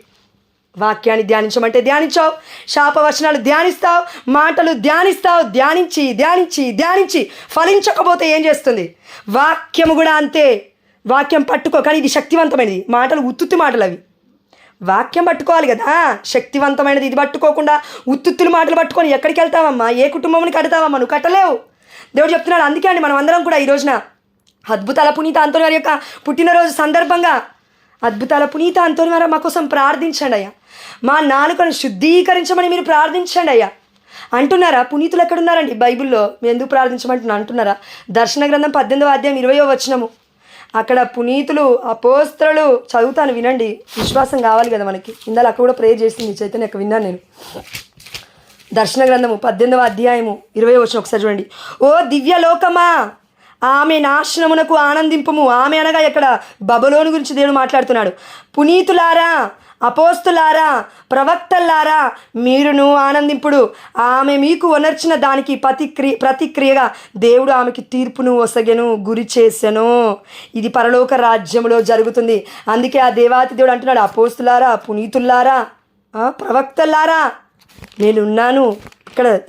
వాక్యాన్ని ధ్యానించమంటే ధ్యానించావు, శాపవచనాలు ధ్యానిస్తావు, మాటలు ధ్యానిస్తావు. ధ్యానించి ఫలించకపోతే ఏం చేస్తుంది? వాక్యము కూడా అంతే. వాక్యం పట్టుకో, కానీ ఇది శక్తివంతమైనది. మాటలు ఉత్తుత్తి మాటలు అవి. వాక్యం పట్టుకోవాలి కదా, శక్తివంతమైనది. ఇది పట్టుకోకుండా ఉత్తుత్తులు మాటలు పట్టుకొని ఎక్కడికి వెళ్తావమ్మా? ఏ కుటుంబంని కడతావమ్మా? నువ్వు కట్టలేవు. దేవుడు చెప్తున్నాడు. అందుకే అండి మనం అందరం కూడా ఈ రోజున అద్భుతాల పునీత అంతోని వారి యొక్క పుట్టినరోజు సందర్భంగా అద్భుతాల పునీత అంతోని వారు మా కోసం ప్రార్థించండి అయ్యా. మా నాలుకను శుద్ధీకరించమని మీరు ప్రార్థించండి అయ్యా అంటున్నారా? పునీతులు ఎక్కడున్నారండి బైబిల్లో? మేము ఎందుకు ప్రార్థించమంటున్నా అంటున్నారా? దర్శన గ్రంథం 18వ అధ్యాయం 20వ వచనము. అక్కడ పునీతులు అపోస్తలులు చదువుతాను, వినండి. విశ్వాసం కావాలి కదా మనకి. ఇందాక అక్కడ కూడా ప్రేయర్ చేసింది చైతన్య అక్క, విన్నాను నేను. దర్శన గ్రంథము 18వ అధ్యాయము 20వ వచనం ఒకసారి చూడండి. ఓ దివ్యలోకమా, ఆమె నాశనమునకు ఆనందింపము. ఆమె అనగా ఇక్కడ బబులోను గురించి దేవుడు మాట్లాడుతున్నాడు. పునీతులారా, అపోస్తులారా, ప్రవక్తల్లారా, మీరును ఆనందింపుడు. ఆమె మీకు వనర్చిన దానికి ప్రతిక్రియగా దేవుడు ఆమెకి తీర్పును ఒసగెను, గురి చేసెను. ఇది పరలోక రాజ్యంలో జరుగుతుంది. అందుకే ఆ దేవాతి దేవుడు అంటున్నాడు, అపోస్తులారా, పునీతుల్లారా, ప్రవక్తల్లారా, నేనున్నాను.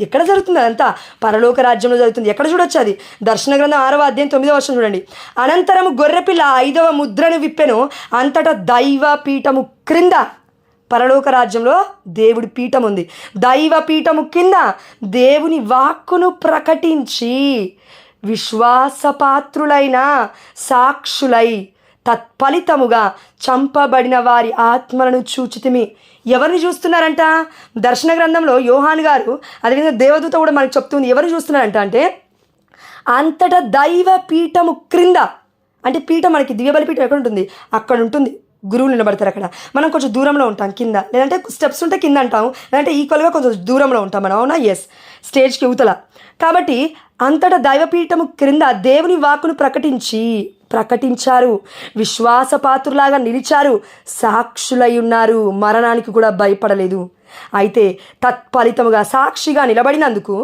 ఎక్కడ జరుగుతుంది? అదంతా పరలోక రాజ్యంలో జరుగుతుంది. ఎక్కడ చూడొచ్చు అది? దర్శన గ్రంథం 6వ అధ్యాయం 9వ వచనం చూడండి. అనంతరము గొర్రెపిల్ల 5వ ముద్రను విప్పెను. అంతటా దైవ పీఠము క్రింద, పరలోక రాజ్యంలో దేవుడి పీఠం ఉంది. దైవ పీఠము కింద దేవుని వాక్కును ప్రకటించి విశ్వాసపాత్రులైన సాక్షులై తత్ఫలితముగా చంపబడిన వారి ఆత్మలను చూచితిమి. ఎవరిని చూస్తున్నారంట? దర్శన గ్రంథంలో యోహాను గారు, అదేవిధంగా దేవదూత కూడా మనకు చెప్తుంది. ఎవరు చూస్తున్నారంట అంటే, అంతటా దైవ పీఠము క్రింద. అంటే పీఠం మనకి దివ్యబలి పీఠం ఎక్కడ ఉంటుంది? అక్కడ ఉంటుంది. గురువులు నిలబడతారు అక్కడ. మనం కొంచెం దూరంలో ఉంటాం కింద, లేదంటే స్టెప్స్ ఉంటే కింద అంటాం, లేదంటే ఈక్వల్గా కొంచెం దూరంలో ఉంటాం మనం. అవునా? ఎస్, స్టేజ్కి యువతల. కాబట్టి అంతటా దైవపీఠము క్రింద దేవుని వాక్కును ప్రకటించారు, విశ్వాసపాత్రులాగా నిలిచారు, సాక్షులై ఉన్నారు, మరణానికి కూడా భయపడలేదు. అయితే తత్ఫలితముగా సాక్షిగా నిలబడినందుకు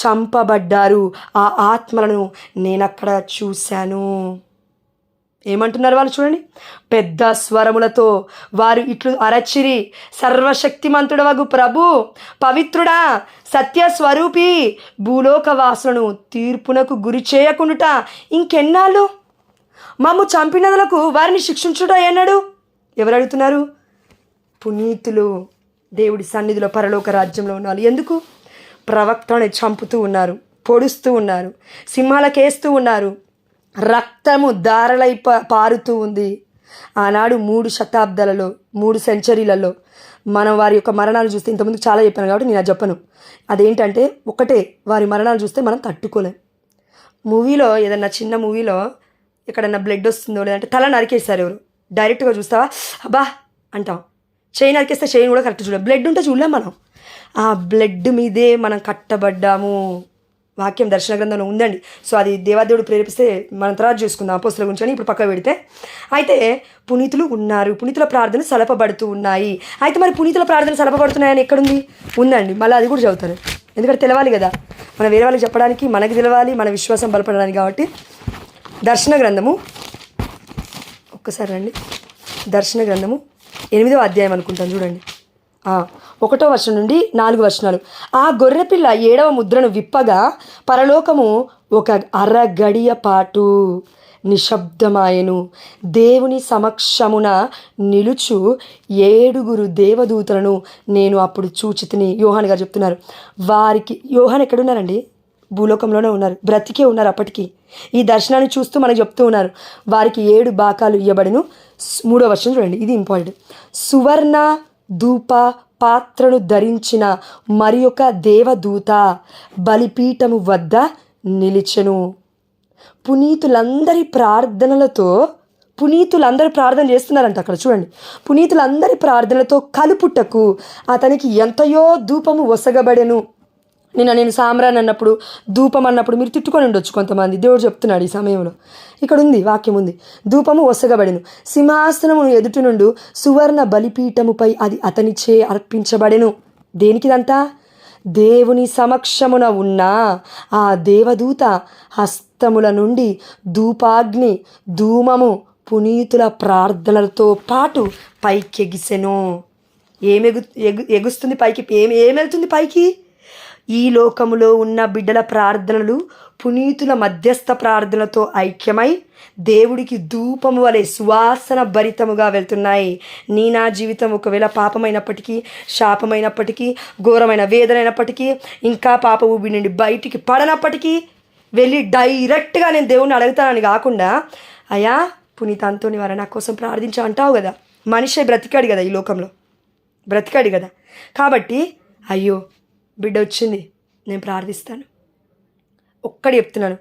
చంపబడ్డారు. ఆ ఆత్మలను నేనక్కడ చూశాను. ఏమంటున్నారు వాళ్ళు చూడండి. పెద్ద స్వరములతో వారు ఇట్లు అరచిరి, సర్వశక్తిమంతుడవగు ప్రభు, పవిత్రుడా, సత్యస్వరూపి, భూలోకవాసులను తీర్పునకు గురి చేయకుండుట ఇంకెన్నాళ్ళు? మమ్ము చంపినదులకు వారిని శిక్షించుట ఏనాడు? ఎవరు అడుగుతున్నారు? పునీతులు దేవుడి సన్నిధిలో పరలోక రాజ్యంలో ఉన్నారు. ఎందుకు? ప్రవక్తని చంపుతూ ఉన్నారు, పొడుస్తూ ఉన్నారు, సింహాలకేస్తూ ఉన్నారు, రక్తము దారలై పారుతూ ఉంది. ఆనాడు 3 శతాబ్దాలలో 3 సెంచరీలలో మనం వారి యొక్క మరణాలు చూస్తే, ఇంతకుముందు చాలా చెప్పాను కాబట్టి నేను అది చెప్పను. అదేంటంటే, ఒకటే, వారి మరణాలు చూస్తే మనం తట్టుకోలేం. మూవీలో, ఏదన్నా చిన్న మూవీలో ఎక్కడన్నా బ్లడ్ వస్తుందో, లేదంటే తల నరికేస్తారు ఎవరు, డైరెక్ట్గా చూస్తావా అబ్బా అంటాం. చేయి నరికేస్తే చేయిని కూడా కరెక్ట్ చూడాలి. బ్లడ్ ఉంటే చూడలేం మనం. ఆ బ్లడ్ మీదే మనం కట్టబడ్డాము. వాక్యం దర్శన గ్రంథంలో ఉందండి. సో అది దేవాదేవుడు ప్రేరేపిస్తే మనం తర్వాత చూసుకుందాం అపోస్తుల గురించి అని ఇప్పుడు పక్క పెడితే. అయితే పునీతులు ఉన్నారు, పునీతుల ప్రార్థన సలపబడుతూ ఉన్నాయి. అయితే మరి పునీతుల ప్రార్థన సలపబడుతున్నాయని ఎక్కడుంది? ఉందండి. మళ్ళీ అది కూడా చదువుతారు. ఎందుకంటే తెలవాలి కదా, మనం వేరే వాళ్ళకి చెప్పడానికి, మనకి తెలవాలి, మన విశ్వాసం బలపడడానికి. కాబట్టి దర్శన గ్రంథము ఒక్కసారి రండి. దర్శన గ్రంథము 8వ అధ్యాయం అనుకుంటాను చూడండి. 1వ వచనం నుండి 4 వచనాలు. ఆ గొర్రెపిల్ల 7వ ముద్రను విప్పగా పరలోకము ఒక అరగడియ పాటు నిశ్శబ్దమాయెను. దేవుని సమక్షమున నిలుచు 7 దేవదూతలను నేను అప్పుడు చూచితిని. యోహాను గారు చెప్తున్నారు. వారికి, యోహాను ఎక్కడున్నారండి? భూలోకంలోనే ఉన్నారు, బ్రతికే ఉన్నారు అప్పటికి. ఈ దర్శనాన్ని చూస్తూ మనకు చెప్తూ ఉన్నారు. వారికి 7 బాకాలు ఇవ్వబడిను. 3వ వచనం చూడండి, ఇది ఇంపార్టెంట్. సువర్ణ ధూప పాత్రను ధరించిన మరి ఒక దేవదూత బలిపీఠము వద్ద నిలిచెను. పునీతులందరి ప్రార్థనలతో, పునీతులందరూ ప్రార్థన చేస్తున్నారంట అక్కడ చూడండి. పునీతులందరి ప్రార్థనలతో కలుపుటకు అతనికి ఎంతయో ధూపము ఒసగబడెను. నేను సామ్రాన్ అన్నప్పుడు, ధూపం అన్నప్పుడు మీరు తిట్టుకొని ఉండొచ్చు కొంతమంది. దేవుడు చెప్తున్నాడు ఈ సమయంలో, ఇక్కడ ఉంది, వాక్యం ఉంది. ధూపము ఒసగబడెను, సింహాసనము ఎదుటి నుండి సువర్ణ బలిపీఠముపై అది అతనిచే అర్పించబడెను. దేనికిదంతా? దేవుని సమక్షమున ఉన్న ఆ దేవదూత హస్తముల నుండి ధూపాగ్ని, ధూమము పునీతుల ప్రార్థనలతో పాటు పైకెగిసెను. ఎగుస్తుంది పైకి? ఏమెళ్తుంది పైకి? ఈ లోకములో ఉన్న బిడ్డల ప్రార్థనలు పునీతుల మధ్యస్థ ప్రార్థనలతో ఐక్యమై దేవుడికి ధూపము వలె సువాసన భరితముగా వెళ్తున్నాయి. నా జీవితం ఒకవేళ పాపమైనప్పటికీ, శాపమైనప్పటికీ, ఘోరమైన వేదనైనప్పటికీ, ఇంకా పాప ఊబి నుండి బయటికి పడనప్పటికీ వెళ్ళి డైరెక్ట్గా నేను దేవుణ్ణి అడుగుతానని కాకుండా, అయ్యా పునీత అంతోని వారు నా కోసం ప్రార్థించా అంటావు కదా. మనిషి బ్రతికాడు కదా, ఈ లోకంలో బ్రతికాడు కదా. కాబట్టి అయ్యో బిడ్డ వచ్చింది, నేను ప్రార్థిస్తాను. ఒక్కడి చెప్తున్నాను,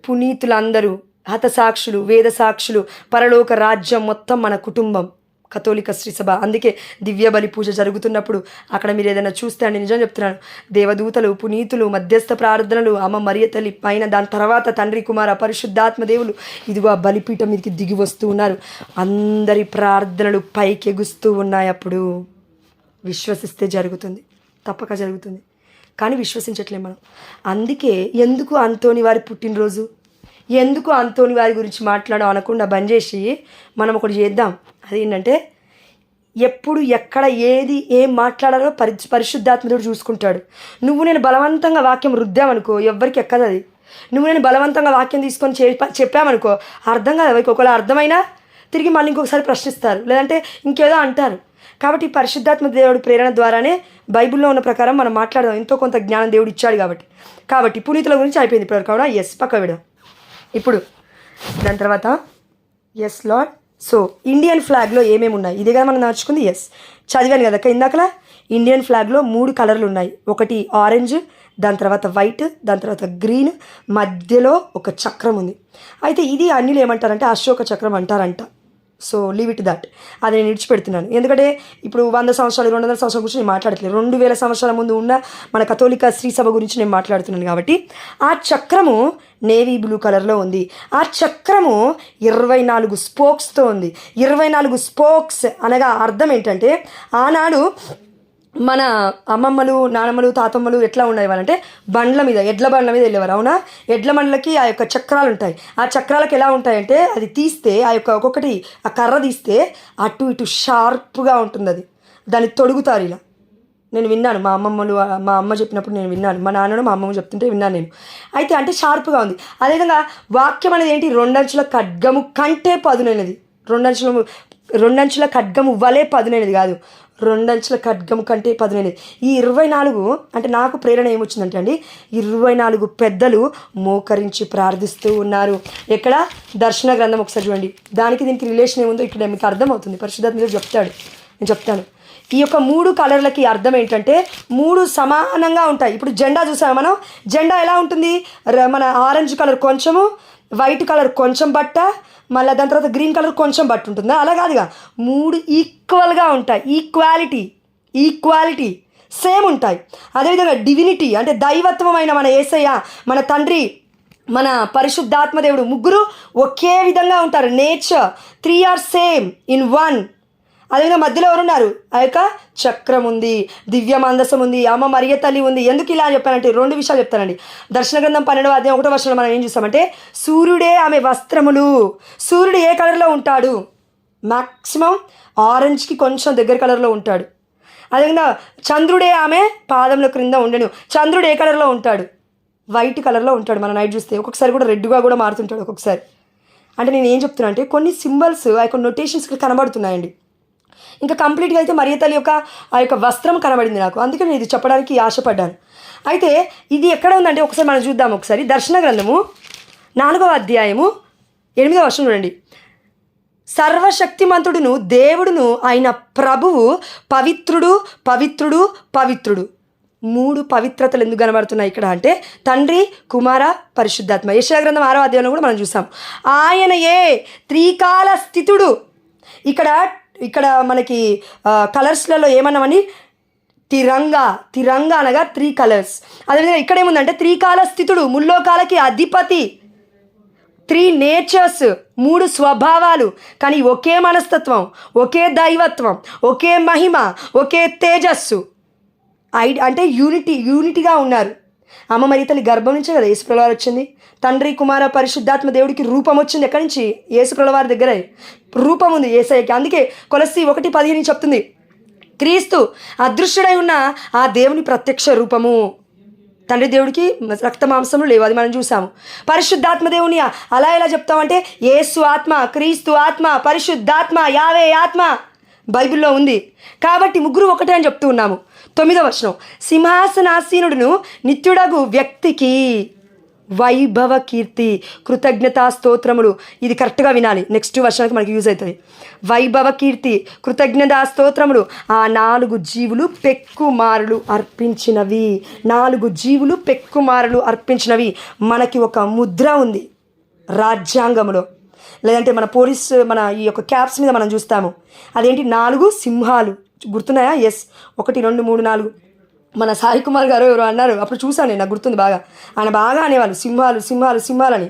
పునీతులందరూ హతసాక్షులు, వేద సాక్షులు, పరలోక రాజ్యం మొత్తం మన కుటుంబం కథోలిక శ్రీ సభ. అందుకే దివ్య బలి పూజ జరుగుతున్నప్పుడు అక్కడ మీరు ఏదైనా చూస్తే అండి, నిజం చెప్తున్నాను, దేవదూతలు, పునీతులు, మధ్యస్థ ప్రార్థనలు, అమ్మ మరియ తల్లి పైన, దాని తర్వాత తండ్రి, కుమార, పరిశుద్ధాత్మ దేవులు ఇదిగో ఆ బలిపీఠం మీదకి దిగి వస్తూ ఉన్నారు. అందరి ప్రార్థనలు పైకి ఎగుస్తూ ఉన్నాయి. అప్పుడు విశ్వసిస్తే జరుగుతుంది, తప్పక జరుగుతుంది. కానీ విశ్వసించట్లేం మనం. అందుకే ఎందుకు అంతోని వారి పుట్టినరోజు, ఎందుకు అంతోని వారి గురించి మాట్లాడడం అనకుండా బంద్ చేసి మనం ఒకటి చేద్దాం. అదేంటంటే ఎప్పుడు ఎక్కడ ఏం మాట్లాడాలో పరిశుద్ధాత్ముడు చూసుకుంటాడు. నువ్వు నేను బలవంతంగా వాక్యం రుద్దామనుకో ఎవ్వరికి ఎక్కదు అది. నువ్వు నేను బలవంతంగా వాక్యం తీసుకొని చెప్పామనుకో అర్థం కాదు ఎవరికి. ఒకవేళ అర్థమైనా తిరిగి మళ్ళీ ఇంకొకసారి ప్రశ్నిస్తారు, లేదంటే ఇంకేదో అంటారు. కాబట్టి పరిశుద్ధాత్మ దేవుడి ప్రేరణ ద్వారానే బైబిల్లో ఉన్న ప్రకారం మనం మాట్లాడదాం. ఎంతో కొంత జ్ఞానం దేవుడు ఇచ్చాడు కాబట్టి పునీతుల గురించి అయిపోయింది ఇప్పటివరకు. అవునా? ఎస్, పక్క విడ. ఇప్పుడు దాని తర్వాత ఎస్ లార్డ్. సో ఇండియన్ ఫ్లాగ్లో ఏమేమి ఉన్నాయి ఇదే కదా మనం నేర్చుకుంది. ఎస్ చదివాను కదా ఇందాకలా. ఇండియన్ ఫ్లాగ్లో 3 కలర్లు ఉన్నాయి. ఒకటి ఆరెంజ్, దాని తర్వాత వైట్, దాని తర్వాత గ్రీన్, మధ్యలో ఒక చక్రం ఉంది. అయితే ఇది అన్నిలు ఏమంటారంటే అశోక చక్రం అంటారంట. So leave it that. అది నేను విడిచిపెడుతున్నాను. ఎందుకంటే ఇప్పుడు 100 సంవత్సరాలు 200 సంవత్సరాల గురించి నేను మాట్లాడట్లేదు. 2000 సంవత్సరాల ముందు ఉన్న మన కథోలిక శ్రీ సభ గురించి నేను మాట్లాడుతున్నాను. కాబట్టి ఆ చక్రము నేవీ బ్లూ కలర్లో ఉంది. ఆ చక్రము 24 స్పోక్స్తో ఉంది. 24 స్పోక్స్ అనగా అర్థం ఏంటంటే, ఆనాడు మన అమ్మమ్మలు, నానమ్మలు, తాతమ్మలు ఎట్లా ఉండేవారంటే బండ్ల మీద, ఎడ్ల బండ్ల మీద వెళ్ళేవారు. అవునా? ఎడ్ల బండ్లకి ఆ యొక్క చక్రాలు ఉంటాయి. ఆ చక్రాలకు ఎలా ఉంటాయంటే, అది తీస్తే ఆ యొక్క ఒక్కొక్కటి ఆ కర్ర తీస్తే అటు ఇటు షార్ప్గా ఉంటుంది. అది దాన్ని తొడుగుతారు ఇలా. నేను విన్నాను, మా అమ్మ చెప్పినప్పుడు నేను విన్నాను, మా నాన్నను మా అమ్మమ్మ చెప్తుంటే విన్నాను నేను. అయితే అంటే షార్ప్గా ఉంది. అదేవిధంగా వాక్యం అనేది ఏంటి, 2 అంచుల ఖడ్గము కంటే పదునైనది. 2 అంచుల ఖడ్గము వలే పదునైనది కాదు, 2 అంచుల ఖడ్గము కంటే పదునైనది. ఈ 24 అంటే నాకు ప్రేరణ ఏమొచ్చిందంటే అండి, 24 పెద్దలు మోకరించి ప్రార్థిస్తూ ఉన్నారు. ఎక్కడ? దర్శన గ్రంథం ఒకసారి చూడండి. దీనికి రిలేషన్ ఏముందో ఇక్కడ మీకు అర్థమవుతుంది. పరిశుద్ధాత్మ చెప్తాడు, నేను చెప్తాను. ఈ యొక్క 3 కలర్లకి అర్థం ఏంటంటే 3 సమానంగా ఉంటాయి. ఇప్పుడు జెండా చూసాము మనం. జెండా ఎలా ఉంటుంది? మన ఆరెంజ్ కలర్ కొంచెము, వైట్ కలర్ కొంచెం బట్ట, మళ్ళీ దాని తర్వాత గ్రీన్ కలర్ కొంచెం బట్ట ఉంటుందా? అలా కాదుగా, 3 ఈక్వల్గా ఉంటాయి. ఈక్వాలిటీ సేమ్ ఉంటాయి. అదేవిధంగా డివినిటీ అంటే దైవత్వమైన మన యేసయ్య, మన తండ్రి, మన పరిశుద్ధాత్మదేవుడు ముగ్గురు ఒకే విధంగా ఉంటారు. Nature 3 are same in 1. అదేవిధంగా మధ్యలో ఎవరున్నారు? ఆ యొక్క చక్రం ఉంది, దివ్య మందసం ఉంది, అమ్మ మరియ తల్లి ఉంది. ఎందుకు ఇలా చెప్పానంటే 2 విషయాలు చెప్తానండి. దర్శన గ్రంథం 12వ అధ్యాయం 1వ వచనంలో మనం ఏం చూస్తామంటే, సూర్యుడే ఆమె వస్త్రములు. సూర్యుడు ఏ కలర్లో ఉంటాడు? మ్యాక్సిమం ఆరెంజ్కి కొంచెం దగ్గర కలర్లో ఉంటాడు. అదేవిధంగా చంద్రుడే ఆమె పాదముల క్రింద ఉండెను. చంద్రుడు ఏ కలర్లో ఉంటాడు? వైట్ కలర్లో ఉంటాడు. మనం నైట్ చూస్తే ఒక్కొక్కసారి కూడా రెడ్గా కూడా మారుతుంటాడు ఒక్కొక్కసారి. అంటే నేను ఏం చెప్తున్నా అంటే కొన్ని సింబల్స్, ఆ యొక్క నొటేషన్స్ కనబడుతున్నాయండి. ఇంకా కంప్లీట్గా అయితే మరియ తల్లి యొక్క ఆ యొక్క వస్త్రం కనబడింది నాకు. అందుకే నేను ఇది చెప్పడానికి ఆశపడ్డాను. అయితే ఇది ఎక్కడ ఉందంటే ఒకసారి మనం చూద్దాం. ఒకసారి దర్శన గ్రంథము 4వ అధ్యాయము 8వ వచనం చూడండి. సర్వశక్తిమంతుడును దేవుడును అయిన ప్రభువు పవిత్రుడు పవిత్రుడు పవిత్రుడు. 3 పవిత్రతలు ఎందుకు కనబడుతున్నాయి ఇక్కడ అంటే తండ్రి, కుమార, పరిశుద్ధాత్మ. యెషయా గ్రంథం 6వ అధ్యాయంలో కూడా మనం చూసాం. ఆయనయే త్రికాల స్థితుడు. ఇక్కడ మనకి కలర్స్లలో ఏమన్నామని, తిరంగా అనగా 3 కలర్స్. అదేవిధంగా ఇక్కడ ఏముందంటే త్రికాల స్థితుడు, ముల్లోకాలకి అధిపతి, 3 నేచర్స్, 3 స్వభావాలు, కానీ ఒకే మనస్తత్వం, ఒకే దైవత్వం, ఒకే మహిమ, ఒకే తేజస్సు. అంటే యూనిటీగా ఉన్నారు. అమ్మ మరియ తల్లి గర్భం నుంచే కదా యేసుప్రభువు వారు వచ్చింది. తండ్రి, కుమార, పరిశుద్ధాత్మ దేవుడికి రూపం వచ్చింది. ఎక్కడి నుంచి? యేసుప్రభువు వారి దగ్గర రూపం ఉంది యేసయ్యకి. అందుకే కొలస్సీ 1:15 చెప్తుంది, క్రీస్తు అదృశ్యుడై ఉన్న ఆ దేవుని ప్రత్యక్ష రూపము. తండ్రి దేవుడికి రక్త మాంసములు లేవు, అది మనం చూసాము. పరిశుద్ధాత్మ దేవుని అలా ఎలా చెప్తామంటే యేసు ఆత్మ, క్రీస్తు ఆత్మ, పరిశుద్ధాత్మ, యావే ఆత్మ బైబిల్లో ఉంది. కాబట్టి ముగ్గురు ఒకటే అని చెప్తూ ఉన్నాము. 9వ వచనం, సింహాసనాసీనుడును నిత్యుడగు వ్యక్తికి వైభవ కీర్తి, కృతజ్ఞతా స్తోత్రములు. ఇది కరెక్ట్గా వినాలి, నెక్స్ట్ వర్షానికి మనకి యూజ్ అవుతుంది. వైభవ కీర్తి, కృతజ్ఞతా స్తోత్రములు ఆ 4 జీవులు పెక్కుమారులు అర్పించినవి. 4 జీవులు పెక్కుమారులు అర్పించినవి. మనకి ఒక ముద్ర ఉంది రాజ్యాంగంలో, లేదంటే మన పోలీస్ మన ఈ యొక్క క్యాప్స్ మీద మనం చూస్తాము. అదేంటి? 4 సింహాలు. గుర్తున్నాయా? ఎస్, 1 2 3 4. మన సాయి కుమార్ గారు ఎవరు అన్నారు, అప్పుడు చూసాను నేను, నాకు గుర్తుంది బాగా. ఆయన బాగా అనేవాళ్ళు సింహాలు సింహాలు సింహాలని.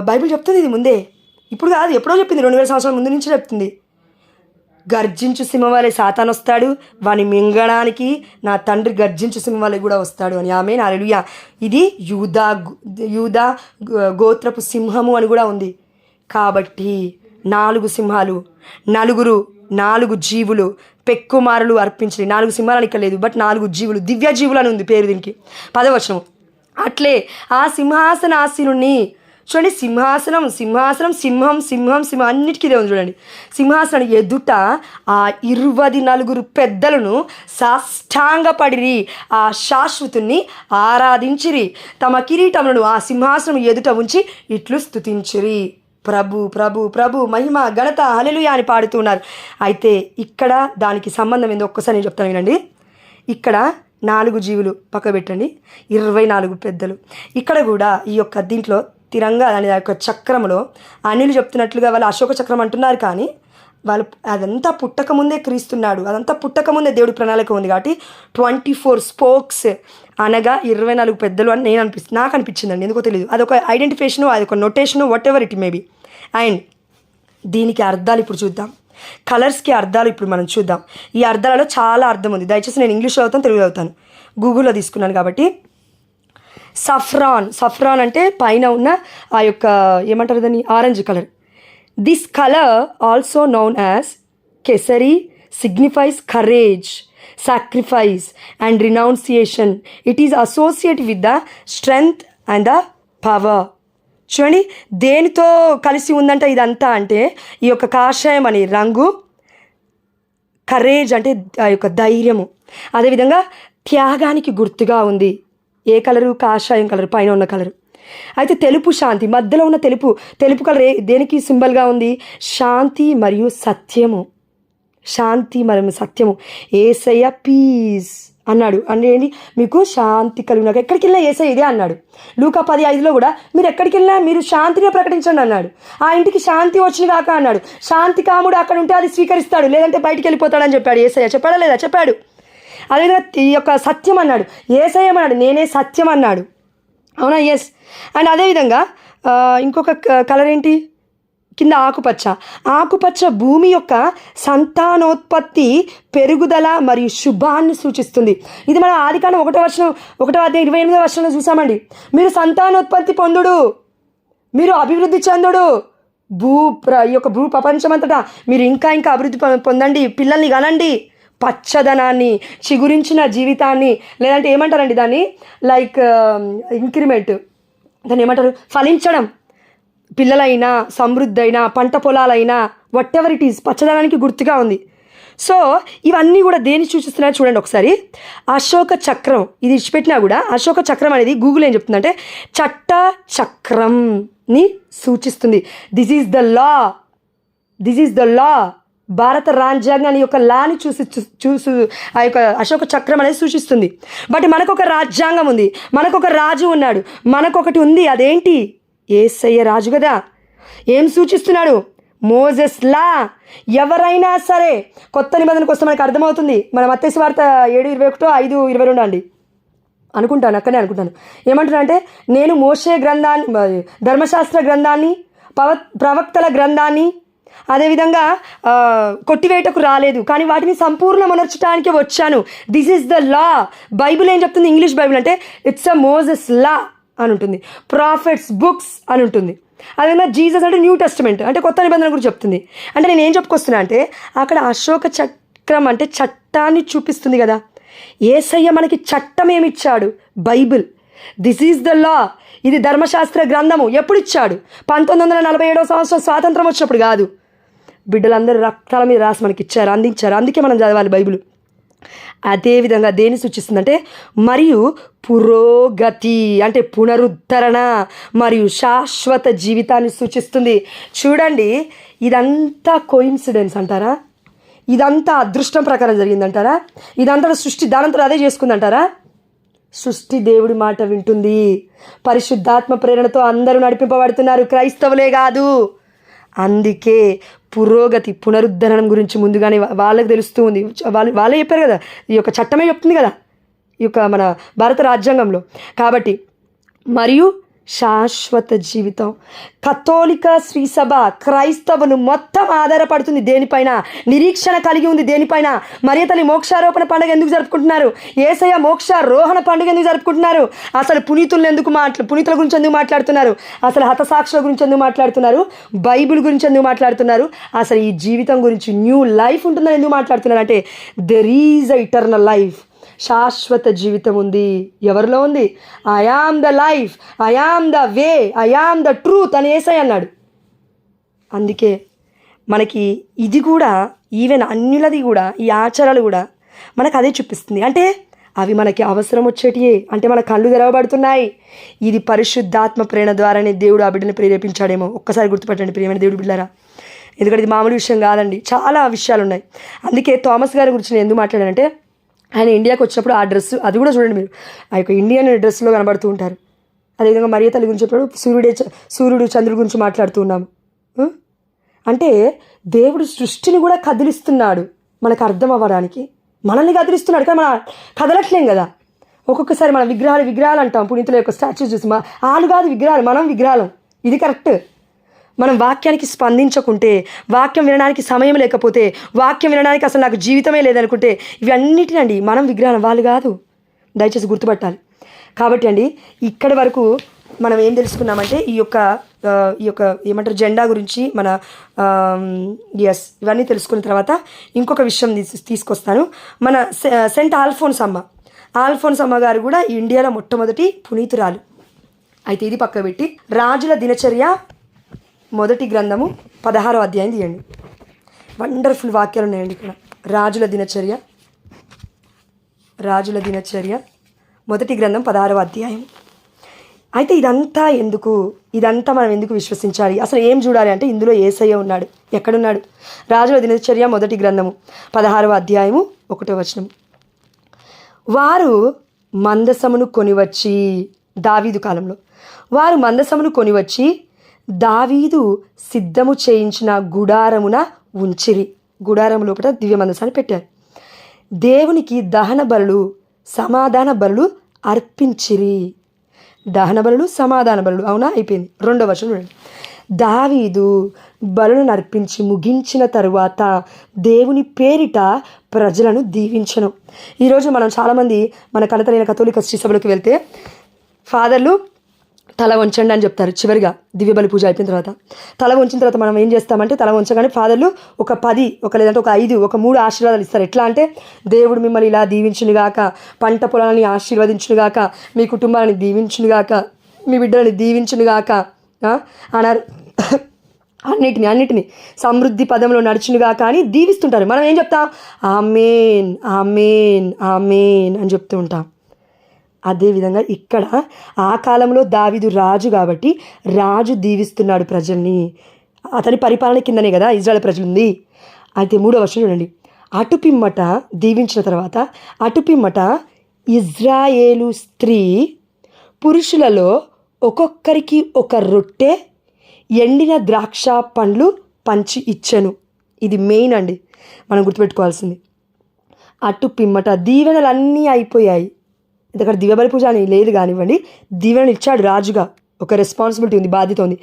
బైబిల్ చెప్తుంది ఇది ముందే, ఇప్పుడు కాదు, ఎప్పుడో చెప్పింది, 2000 సంవత్సరాల ముందు నుంచి చెప్తుంది. గర్జించు సింహం వలె సాతాను వస్తాడు, వాని మింగడానికి నా తండ్రి గర్జించు సింహం వలె కూడా వస్తాడు అని. ఆమేన్, హల్లెలూయా. ఇది యూదా గోత్రపు సింహము అని కూడా ఉంది. కాబట్టి 4 సింహాలు, 4 జీవులు పెక్కుమారులు అర్పించి, 4 సింహాలు ఇక్కడ లేదు, బట్ 4 జీవులు, దివ్య జీవులు అని ఉంది పేరు దీనికి. 10వ వచనం, అట్లే ఆ సింహాసనాసీనుణ్ణి చూడండి. సింహాసనం సింహాసనం సింహం సింహం సింహం అన్నిటికీ ఇదే ఉంది చూడండి. సింహాసనం ఎదుట ఆ 24 పెద్దలను సాష్టాంగపడిరి, ఆ శాశ్వతుణ్ణి ఆరాధించిరి, తమ కిరీటములను ఆ సింహాసనం ఎదుట ఉంచి ఇట్లు స్తుతించిరి. ప్రభు ప్రభు ప్రభు మహిమ ఘనత హల్లెలూయా అని పాడుతున్నారు. అయితే ఇక్కడ దానికి సంబంధం ఏందో ఒక్కసారి నేను చెప్తాను వినండి. ఇక్కడ 4 జీవులు పక్క పెట్టండి, 24 పెద్దలు. ఇక్కడ కూడా ఈ యొక్క దీంట్లో తిరంగా అనే యొక్క చక్రంలో అనిలు చెప్తున్నట్లుగా వాళ్ళు అశోక చక్రం అంటున్నారు, కానీ వాళ్ళు అదంతా పుట్టకముందే క్రీస్తున్నాడు, అదంతా పుట్టకముందే దేవుడి ప్రణాళిక ఉంది. కాబట్టి 24 స్పోక్స్ అనగా 24 పెద్దలు అని నాకు అనిపించిందండి, ఎందుకో తెలియదు. అదొక ఐడెంటిఫికేషను, అదొక notation, whatever it maybe. And దీనికి అర్థాలు ఇప్పుడు చూద్దాం. కలర్స్కి అర్థాలు ఇప్పుడు మనం చూద్దాం. ఈ అర్థాలలో చాలా అర్థం ఉంది. దయచేసి నేను ఇంగ్లీష్లో అవుతాను, తెలుగులో అవుతాను, గూగుల్లో తీసుకున్నాను కాబట్టి. సఫ్రాన్ అంటే పైన ఉన్న ఆ యొక్క ఏమంటారు దాన్ని, orange colour. This colour also known as kesari signifies courage, sacrifice and renunciation. It is associated with the strength and the power. చూడండి దేనితో కలిసి ఉందంట ఇదంతా అంటే, ఈ యొక్క కాషాయం అనే రంగు కరేజ్ అంటే ఆ యొక్క ధైర్యము, అదేవిధంగా త్యాగానికి గుర్తుగా ఉంది. ఏ కలరు? కాషాయం కలర్, పైన ఉన్న కలరు. అయితే తెలుపు శాంతి, మధ్యలో ఉన్న తెలుపు కలర్ దేనికి సింబల్గా ఉంది? శాంతి మరియు సత్యము. శాంతి మరియు సత్యము. యేసయ్య పీస్ అన్నాడు అంటే ఏంటి? మీకు శాంతి కలిగినాక ఎక్కడికి వెళ్ళినా యేసయ్య ఇదే అన్నాడు. లూకా 10:5లో కూడా మీరు ఎక్కడికి వెళ్ళినా మీరు శాంతిని ప్రకటించండి అన్నాడు. ఆ ఇంటికి శాంతి వచ్చిన కాక అన్నాడు. శాంతి కాముడు అక్కడ ఉంటే అది స్వీకరిస్తాడు, లేదంటే బయటికి వెళ్ళిపోతాడని చెప్పాడు యేసయ్య. చెప్పాడా లేదా? చెప్పాడు. అదేవిధంగా ఈ యొక్క సత్యం అన్నాడు, యేసయ్య అన్నాడు నేనే సత్యం అన్నాడు. అవునా? ఎస్. అండ్ అదేవిధంగా ఇంకొక కలర్ ఏంటి? కింద ఆకుపచ్చ భూమి యొక్క సంతానోత్పత్తి, పెరుగుదల మరియు శుభాన్ని సూచిస్తుంది. ఇది మన ఆదికాండం 1వ అధ్యాయం 28వ వచనంలో చూసామండి. మీరు సంతానోత్పత్తి పొందుడు, మీరు అభివృద్ధి చెందుడు, ఈ యొక్క భూ ప్రపంచమంతటా మీరు ఇంకా అభివృద్ధి పొందండి, పిల్లల్ని కనండి, పచ్చదనాన్ని, చిగురించిన జీవితాన్ని, లేదంటే ఏమంటారండి దాన్ని, లైక్ ఇంక్రిమెంట్, దాన్ని ఏమంటారు, ఫలించడం, పిల్లలైనా సమృద్ధి అయినా పంట పొలాలైనా వాట్ ఎవర్ ఇట్ ఈస్ పచ్చదనానికి గుర్తుగా ఉంది. సో ఇవన్నీ కూడా దేన్ని సూచిస్తున్నాయో చూడండి ఒకసారి. అశోక చక్రం ఇది ఇచ్చిపెట్టినా కూడా అశోక చక్రం అనేది గూగుల్ ఏం చెప్తుందంటే చట్ట చక్రంని సూచిస్తుంది. దిస్ ఈజ్ ద లా. భారత రాజ్యాంగాన్ని యొక్క లాని చూసి ఆ యొక్క అశోక చక్రం అనేది సూచిస్తుంది. బట్ మనకొక రాజ్యాంగం ఉంది, మనకొక రాజు ఉన్నాడు, మనకొకటి ఉంది. అదేంటి? యేసయ్య రాజు కదా. ఏం సూచిస్తున్నాడు? మోజెస్ లా. ఎవరైనా సరే కొత్త నిబంధనకు వస్తే మనకు అర్థమవుతుంది. మన మత్తయి సువార్త 7:21, 5:22 అండి అనుకుంటాను, అక్కడే అనుకుంటాను. ఏమంటున్నా అంటే నేను మోషే గ్రంథాన్ని, ధర్మశాస్త్ర గ్రంథాన్ని, ప్రవక్తల గ్రంథాన్ని అదేవిధంగా కొట్టివేయటకు రాలేదు, కానీ వాటిని సంపూర్ణమనర్చడానికి వచ్చాను. This is the law. Bible ఏం చెప్తుంది? ఇంగ్లీష్ బైబిల్ అంటే ఇట్స్ అ మోజెస్ లా అని ఉంటుంది, ప్రాఫిట్స్ బుక్స్ అని ఉంటుంది. అదేవిధంగా జీసస్ అంటే న్యూ టెస్టమెంట్ అంటే కొత్త నిబంధన గురించి చెప్తుంది. అంటే నేను ఏం చెప్పుకొస్తున్నా అంటే అక్కడ అశోక చక్రం అంటే చట్టాన్ని చూపిస్తుంది కదా. యేసయ్య మనకి చట్టం ఏమిచ్చాడు? Bible. This is the law. ఇది ధర్మశాస్త్ర గ్రంథము. ఎప్పుడు ఇచ్చాడు? 1947 సంవత్సరం స్వాతంత్రం వచ్చినప్పుడు కాదు. బిడ్డలందరూ రక్తాల మీద రాసి మనకి ఇచ్చారు, అందించారు. అందుకే మనం చదవాలి బైబిల్. అదేవిధంగా దేన్ని సూచిస్తుందంటే మరియు పురోగతి అంటే పునరుద్ధరణ మరియు శాశ్వత జీవితాన్ని సూచిస్తుంది. చూడండి, ఇదంతా కోయిన్సిడెన్స్ అంటారా? ఇదంతా అదృష్టం ప్రకారం జరిగిందంటారా? ఇదంతా సృష్టి దానంతా అదే చేసుకుందంటారా? సృష్టి దేవుడి మాట వింటుంది. పరిశుద్ధాత్మ ప్రేరణతో అందరూ నడిపింపబడుతున్నారు, క్రైస్తవులే కాదు. అందుకే పురోగతి పునరుద్ధరణం గురించి ముందుగానే వాళ్ళకి తెలుస్తూ ఉంది. వాళ్ళే చెప్పారు కదా, ఈ యొక్క చట్టమే చెప్తుంది కదా ఈ యొక్క మన భారత రాజ్యాంగంలో. కాబట్టి మరియు శాశ్వత జీవితం. కథోలిక శ్రీసభ క్రైస్తవులు మొత్తం ఆధారపడుతుంది దేనిపైన? నిరీక్షణ కలిగి ఉంది దేనిపైన? మరియ తల్లి మోక్షారోపణ పండుగ ఎందుకు జరుపుకుంటున్నారు? యేసయ్య మోక్షారోహణ పండుగ ఎందుకు జరుపుకుంటున్నారు? అసలు పునీతుల గురించి ఎందుకు మాట్లాడుతున్నారు? అసలు హతసాక్షుల గురించి ఎందుకు మాట్లాడుతున్నారు? బైబిల్ గురించి ఎందుకు మాట్లాడుతున్నారు? అసలు ఈ జీవితం గురించి, న్యూ లైఫ్ ఉంటుందని ఎందుకు మాట్లాడుతున్నారు అంటే there is a eternal life. శాశ్వత జీవితం ఉంది. ఎవరిలో ఉంది? I am the life, I am the way, I am the truth అని యేసయ్య అన్నాడు. అందుకే మనకి ఇది కూడా, ఈవెన్ అన్యులది కూడా, ఈ ఆచారాలు కూడా మనకు అదే చూపిస్తుంది. అంటే అవి మనకి అవసరం వచ్చేటియే, అంటే మన కళ్ళు తెరవబడుతున్నాయి. ఇది పరిశుద్ధాత్మ ప్రేరణ ద్వారానే దేవుడు ఆ బిడ్డని ప్రేరేపించాడేమో. ఒక్కసారి గుర్తుపట్టండి ప్రియమైన దేవుడు బిడ్డలారా. ఎందుకంటే ఇది మామూలు విషయం కాదండి, చాలా విషయాలు ఉన్నాయి. అందుకే థామస్ గారి గురించి నేను ఎందుకు మాట్లాడానంటే, ఆయన ఇండియాకి వచ్చినప్పుడు ఆ డ్రెస్, అది కూడా చూడండి మీరు, ఆ యొక్క ఇండియన్ డ్రెస్లో కనబడుతూ ఉంటారు. అదేవిధంగా మరియ తల్లి గురించి చెప్పినప్పుడు సూర్యుడు చంద్రుడి గురించి మాట్లాడుతూ ఉన్నాము. అంటే దేవుడు సృష్టిని కూడా కదిలిస్తున్నాడు మనకు అర్థం అవ్వడానికి. మనల్ని కదిలిస్తున్నాడు కానీ మనం కదలట్లేం కదా. ఒక్కొక్కసారి మనం విగ్రహాలు అంటాం. పునీతుల యొక్క స్టాచ్యూస్ చూసి వాళ్ళు కాదు విగ్రహాలు, మనం విగ్రహాలం. ఇది కరెక్ట్. మనం వాక్యానికి స్పందించకుంటే, వాక్యం వినడానికి సమయం లేకపోతే, వాక్యం వినడానికి అసలు నాకు జీవితమే లేదనుకుంటే, ఇవన్నిటినండి మనం విగ్రహం, వాళ్ళు కాదు. దయచేసి గుర్తుపట్టాలి. కాబట్టి అండి ఇక్కడి వరకు మనం ఏం తెలుసుకున్నామంటే ఈ యొక్క ఏమంటారు జెండా గురించి మన ఇవన్నీ తెలుసుకున్న తర్వాత ఇంకొక విషయం తీసుకొస్తాను. మన సెంట్ ఆల్ఫోన్స్ అమ్మ గారు కూడా ఇండియాలో మొట్టమొదటి పునీతురాలు. అయితే ఇది పక్క పెట్టి రాజుల దినచర్య మొదటి గ్రంథము 16వ అధ్యాయం తీయండి. వండర్ఫుల్ వాక్యాలు ఉన్నాయండి ఇక్కడ. రాజుల దినచర్య మొదటి గ్రంథం 16వ అధ్యాయం. అయితే ఇదంతా మనం ఎందుకు విశ్వసించాలి? అసలు ఏం చూడాలి అంటే ఇందులో యేసయ్య ఉన్నాడు. ఎక్కడున్నాడు? రాజుల దినచర్య మొదటి గ్రంథము 16వ అధ్యాయము 1వ వచనం. వారు మందసమును కొనివచ్చి, దావీదు కాలంలో వారు మందసమును కొనివచ్చి దావీదు సిద్ధము చేయించిన గుడారమున ఉంచిరి. గుడారము లోపల దివ్య మందసాన్ని పెట్టారు. దేవునికి దహన బలులు, సమాధాన బలులు అర్పించిరి. దహన బలులు, సమాధాన బలులు. అవునా? అయిపోయింది. 2వ వచనం చూడండి. దావీదు బలులను అర్పించి ముగించిన తరువాత దేవుని పేరిట ప్రజలను దీవించను. ఈరోజు మనం చాలామంది మన కలతలైన కథోలిక శ్రీసభలకు వెళ్తే ఫాదర్లు తల వంచండి అని చెప్తారు. చివరిగా దివ్యబలి పూజ అయిపోయిన తర్వాత తల వంచిన తర్వాత మనం ఏం చేస్తామంటే, తల వంచగానే ఫాదర్లు ఒక 10 లేదంటే ఒక 5 ఒక 3 ఆశీర్వాదాలు ఇస్తారు. ఎట్లా అంటే దేవుడు మిమ్మల్ని ఇలా దీవించునుగాక, పంట పొలాలని ఆశీర్వదించునుగాక, మీ కుటుంబాలని దీవించునుగాక, మీ బిడ్డలని దీవించునుగాక అన్నారు. అన్నిటిని సమృద్ధి పదంలో నడుచునుగాక అని దీవిస్తుంటారు. మనం ఏం చెప్తాం? ఆమేన్ ఆమేన్ ఆమేన్ అని చెప్తూ ఉంటాం. అదేవిధంగా ఇక్కడ ఆ కాలంలో దావీదు రాజు కాబట్టి రాజు దీవిస్తున్నాడు ప్రజల్ని. అతని పరిపాలన కిందనే కదా ఇజ్రాయెల్ ప్రజలుంది. అయితే 3వ వచనం చూడండి. అటుపిమ్మట దీవించిన తర్వాత అటుపిమ్మట ఇజ్రాయేలు స్త్రీ పురుషులలో ఒక్కొక్కరికి ఒక రొట్టె ఎండిన ద్రాక్ష పండ్లు పంచి ఇచ్చెను. ఇది మెయిన్ అండి, మనం గుర్తుపెట్టుకోవాల్సింది. అటుపిమ్మట దీవెనలన్నీ అయిపోయాయి. ఇక్కడ దివ్యబలి పూజ అని లేదు కానివ్వండి, దీవెనలు ఇచ్చాడు రాజుగా. ఒక రెస్పాన్సిబిలిటీ ఉంది, బాధ్యత ఉంది.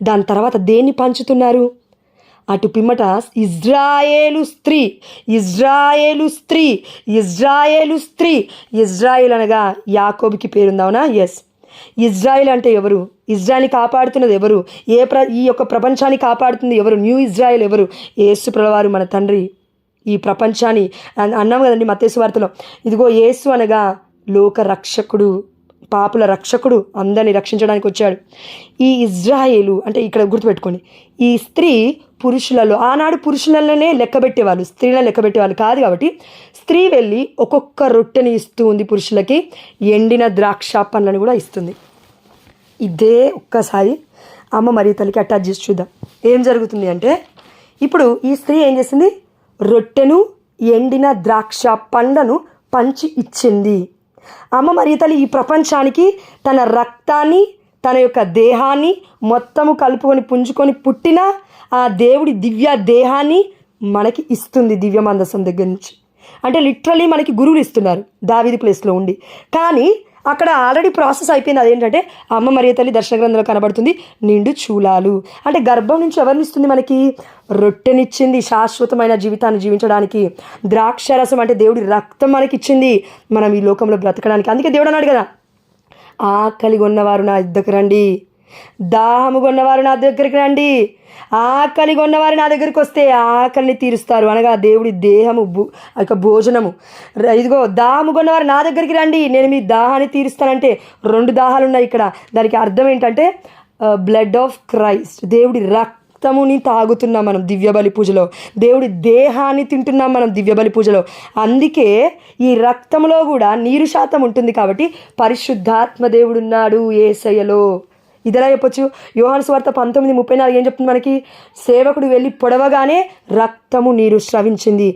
దాని తర్వాత దేన్ని పంచుతున్నారు? అటు పిమ్మట ఇజ్రాయేల్ అనగా యాకోబుకి పేరుందావునా? ఎస్. ఇజ్రాయిల్ అంటే ఎవరు? ఇజ్రాయిల్ని కాపాడుతున్నది ఎవరు? ఈ యొక్క ప్రపంచాన్ని కాపాడుతుంది ఎవరు? న్యూ ఇజ్రాయిల్ ఎవరు? యేసు ప్రభువారు మన తండ్రి ఈ ప్రపంచాన్ని అన్నాం కదండి మత్తయి సువార్తలో, ఇదిగో యేసు అనగా లోక రక్షకుడు, పాపుల రక్షకుడు, అందరిని రక్షించడానికి వచ్చాడు. ఈ ఇజ్రాయేలు అంటే ఇక్కడ గుర్తుపెట్టుకోండి, ఈ స్త్రీ పురుషులలో, ఆనాడు పురుషులలోనే లెక్కబెట్టేవాళ్ళు, స్త్రీలను లెక్కబెట్టేవాళ్ళు కాదు. కాబట్టి స్త్రీ వెళ్ళి ఒక్కొక్క రొట్టెని ఇస్తూ ఉంది పురుషులకి, ఎండిన ద్రాక్ష పండ్లను కూడా ఇస్తుంది. ఇదే ఒక్కసారి అమ్మ మరియ తల్లికి అటాచ్ చేసి చూద్దాం ఏం జరుగుతుంది అంటే, ఇప్పుడు ఈ స్త్రీ ఏం చేసింది, రొట్టెను ఎండిన ద్రాక్ష పండ్లను పంచి ఇచ్చింది. అమ్మ మరియ తల్లి ఈ ప్రపంచానికి తన రక్తాన్ని, తన యొక్క దేహాన్ని మొత్తము కలుపుకొని పుంజుకొని పుట్టిన ఆ దేవుడి దివ్య దేహాన్ని మనకి ఇస్తుంది దివ్య మందసం దగ్గర నుంచి. అంటే లిటరలీ మనకి గురువులు ఇస్తున్నారు దావీదు ప్లేస్లో ఉండి. కానీ అక్కడ ఆల్రెడీ ప్రాసెస్ అయిపోయింది. అదేంటంటే అమ్మ మరియ తల్లి దర్శన గ్రంథంలో కనబడుతుంది నిండు చూలాలు. అంటే గర్భం నుంచి ఎవరిని ఇస్తుంది, మనకి రొట్టెనిచ్చింది శాశ్వతమైన జీవితాన్ని జీవించడానికి. ద్రాక్షరసం అంటే దేవుడి రక్తం మనకిచ్చింది మనం ఈ లోకంలో బ్రతకడానికి. అందుకే దేవుడు అన్నాడు కదా, ఆకలి కొన్నవారు నా దగ్గరకు రండి, దాహము కొన్నవారు నా దగ్గరికి రండి. ఆకలి కొన్నవారు నా దగ్గరికి వస్తే ఆకలిని తీరుస్తారు, అనగా దేవుడి దేహము యొక్క భోజనము. ఇదిగో దాహము కొన్నవారు నా దగ్గరికి రండి, నేను మీ దాహాన్ని తీరుస్తానంటే 2 దాహాలు ఉన్నాయి ఇక్కడ. దానికి అర్థం ఏంటంటే బ్లడ్ ఆఫ్ క్రైస్ట్, దేవుడి రక్తముని తాగుతున్నాం మనం దివ్య బలి పూజలో, దేవుడి దేహాన్ని తింటున్నాం మనం దివ్య బలి పూజలో. అందుకే ఈ రక్తంలో కూడా నీరు శాతం ఉంటుంది. కాబట్టి పరిశుద్ధాత్మ దేవుడు ఉన్నాడు యేసయ్యలో. ఇదిలా చెప్పొచ్చు. యోహాను సువార్త 19:34 ఏం చెప్తుంది మనకి, సేవకుడు వెళ్ళి పొడవగానే రక్తము నీరు స్రవించింది.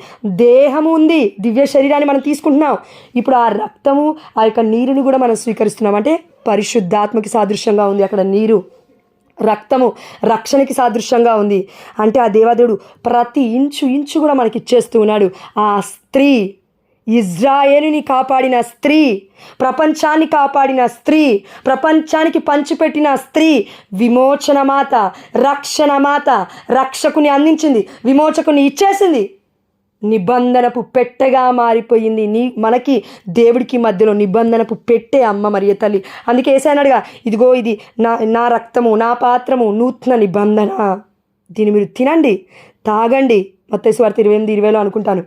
దేహము ఉంది, దివ్య శరీరాన్ని మనం తీసుకుంటున్నాం. ఇప్పుడు ఆ రక్తము ఆ యొక్క నీరుని కూడా మనం స్వీకరిస్తున్నాం. అంటే పరిశుద్ధాత్మకి సాదృశ్యంగా ఉంది అక్కడ నీరు, రక్తము రక్షణకి సాదృశ్యంగా ఉంది. అంటే ఆ దేవాదేవుడు ప్రతి ఇంచు కూడా మనకి ఇచ్చేస్తూ ఉన్నాడు. ఆ స్త్రీ, ఇజ్రాయేలుని కాపాడిన స్త్రీ, ప్రపంచాన్ని కాపాడిన స్త్రీ, ప్రపంచానికి పంచిపెట్టిన స్త్రీ, విమోచన మాత, రక్షణ మాత, రక్షకుని అందించింది, విమోచకుని ఇచ్చేసింది, నిబంధనపు పెట్టెగా మారిపోయింది. మనకి దేవుడికి మధ్యలో నిబంధనపు పెట్టే అమ్మ మరియ తల్లి. అందుకే యేసయ్యనడుగా, ఇదిగో ఇది నా రక్తము, నా పాత్రము, నూతన నిబంధన, దీన్ని మీరు తినండి తాగండి. మత్తయి సువార్త 28:20 అనుకుంటాను.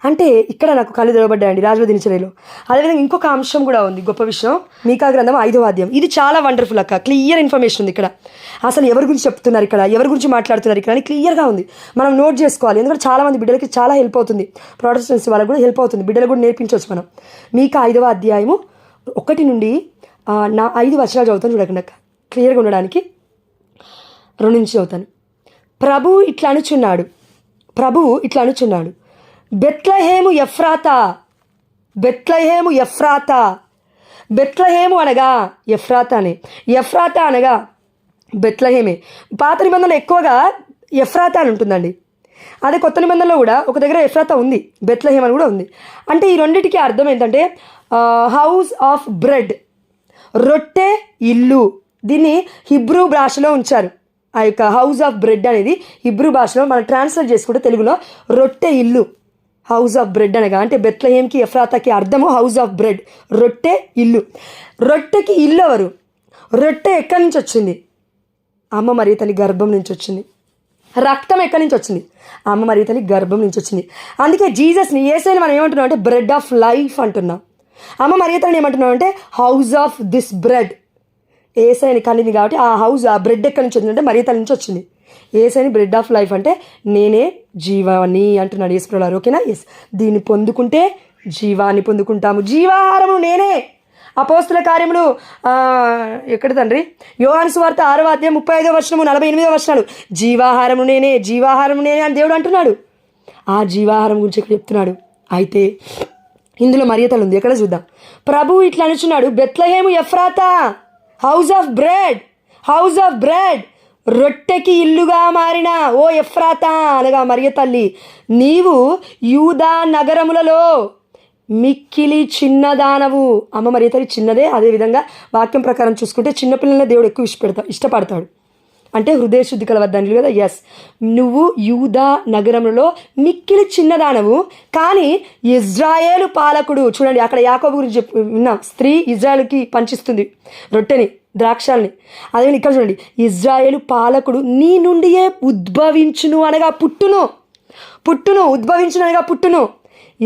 అంటే ఇక్కడ నాకు కళ్ళు తెరవబడ్డాయండి రాజుల దినచర్యలో. అదేవిధంగా ఇంకొక అంశం కూడా ఉంది, గొప్ప విషయం. మీకా గ్రంథం 5వ అధ్యాయం. ఇది చాలా వండర్ఫుల్ అక్క, క్లియర్ ఇన్ఫర్మేషన్ ఉంది ఇక్కడ. అసలు ఎవరి గురించి చెప్తున్నారు ఇక్కడ, ఎవరి గురించి మాట్లాడుతున్నారు ఇక్కడ అని క్లియర్గా ఉంది. మనం నోట్ చేసుకోవాలి, ఎందుకంటే చాలామంది బిడ్డలకి చాలా హెల్ప్ అవుతుంది, ప్రొటెస్టెంట్స్ వాళ్ళకి కూడా హెల్ప్ అవుతుంది, బిడ్డలు కూడా నేర్పించవచ్చు మనం. మీకా 5వ అధ్యాయము 1 నుండి నా 5 వచనాలు చదువుతాను చూడకండి అక్క, క్లియర్గా ఉండడానికి. 2 నుంచి చదువుతాను. ప్రభువు ఇట్లా అనుచున్నాడు, బెత్లెహేము ఎఫ్రాతా, బెత్లెహేము ఎఫ్రాతా. బెత్లెహేము అనగా ఎఫ్రాతానే, ఎఫ్రాతా అనగా బెత్లెహేమే. పాత నిబంధనలో ఎక్కువగా ఎఫ్రాతా అని ఉంటుందండి. అదే కొత్త నిబంధనలో కూడా ఒక దగ్గర ఎఫ్రాతా ఉంది, బెత్లెహేమ్ అని కూడా ఉంది. అంటే ఈ రెండింటికి అర్థం ఏంటంటే హౌస్ ఆఫ్ బ్రెడ్, రొట్టె ఇల్లు. దీన్ని హిబ్రూ భాషలో ఉంచారు. ఆ యొక్క హౌస్ ఆఫ్ బ్రెడ్ అనేది హిబ్రూ భాషలో మనం ట్రాన్స్లేట్ చేసుకుంటే తెలుగులో రొట్టె ఇల్లు, హౌస్ ఆఫ్ బ్రెడ్ అనగా. అంటే బెత్లెహేమ్కి ఎఫ్రాతాకి అర్థము హౌస్ ఆఫ్ బ్రెడ్, రొట్టె ఇల్లు. రొట్టెకి ఇల్లు ఎవరు? రొట్టె ఎక్కడి నుంచి వచ్చింది? అమ్మ మరియ తల్లి గర్భం నుంచి వచ్చింది. రక్తం ఎక్కడి నుంచి వచ్చింది? అమ్మ మరియ తల్లి గర్భం నుంచి వచ్చింది. అందుకే జీసస్ని, యేసయ్యని మనం ఏమంటున్నాం అంటే బ్రెడ్ ఆఫ్ లైఫ్ అంటున్నాం. అమ్మ మరియ తల్లిని ఏమంటున్నాం అంటే హౌస్ ఆఫ్ దిస్ బ్రెడ్. యేసయ్యని కలిగింది కాబట్టి ఆ హౌస్, ఆ బ్రెడ్ ఎక్కడి నుంచి వచ్చిందంటే మరియ తల్లి నుంచి వచ్చింది. యేసయ్యని బ్రెడ్ ఆఫ్ లైఫ్ అంటే నేనే జీవాన్ని అంటున్నాడు యేసుప్రభువారు. ఓకేనా? ఎస్, దీన్ని పొందుకుంటే జీవాన్ని పొందుకుంటాము. జీవాహారము నేనే. అపోస్తుల కార్యములు ఎక్కడ తండ్రి, యోహాను సువార్త 6వ అధ్యాయం 35వ వచనము 48వ వచనాలు, జీవాహారము నేనే, జీవాహారము నేనే అని దేవుడు అంటున్నాడు. ఆ జీవాహారం గురించి ఇక్కడ చెప్తున్నాడు. అయితే ఇందులో మరియ తల్లి ఉంది, ఎక్కడ చూద్దాం. ప్రభువు ఇట్లా అనుచున్నాడు, Bethlehem Ephrathah, house of bread, house of bread, రొట్టెకి ఇల్లుగా మారిన ఓ ఎఫ్రాతా అనగా మరియ తల్లి, నీవు యూదా నగరములలో మిక్కిలి చిన్నదానవు. అమ్మ మరియ తల్లి చిన్నదే. అదేవిధంగా వాక్యం ప్రకారం చూసుకుంటే చిన్నపిల్లలనే దేవుడు ఎక్కువ ఇష్టపడతాడు. అంటే హృదయ శుద్ధి కలవద్దని కదా. ఎస్, నువ్వు యూదా నగరంలో మిక్కిలి చిన్నదానవు, కానీ ఇజ్రాయేలు పాలకుడు. చూడండి అక్కడ యాకోబు గురించి విన్నాం, స్త్రీ ఇజ్రాయేలుకి పంచిస్తుంది రొట్టెని, ద్రాక్షల్ని. అదే ఇక్కడ చూడండి, ఇజ్రాయేలు పాలకుడు నీ నుండియే ఉద్భవించును అనగా పుట్టును. పుట్టును, ఉద్భవించినగా పుట్టును.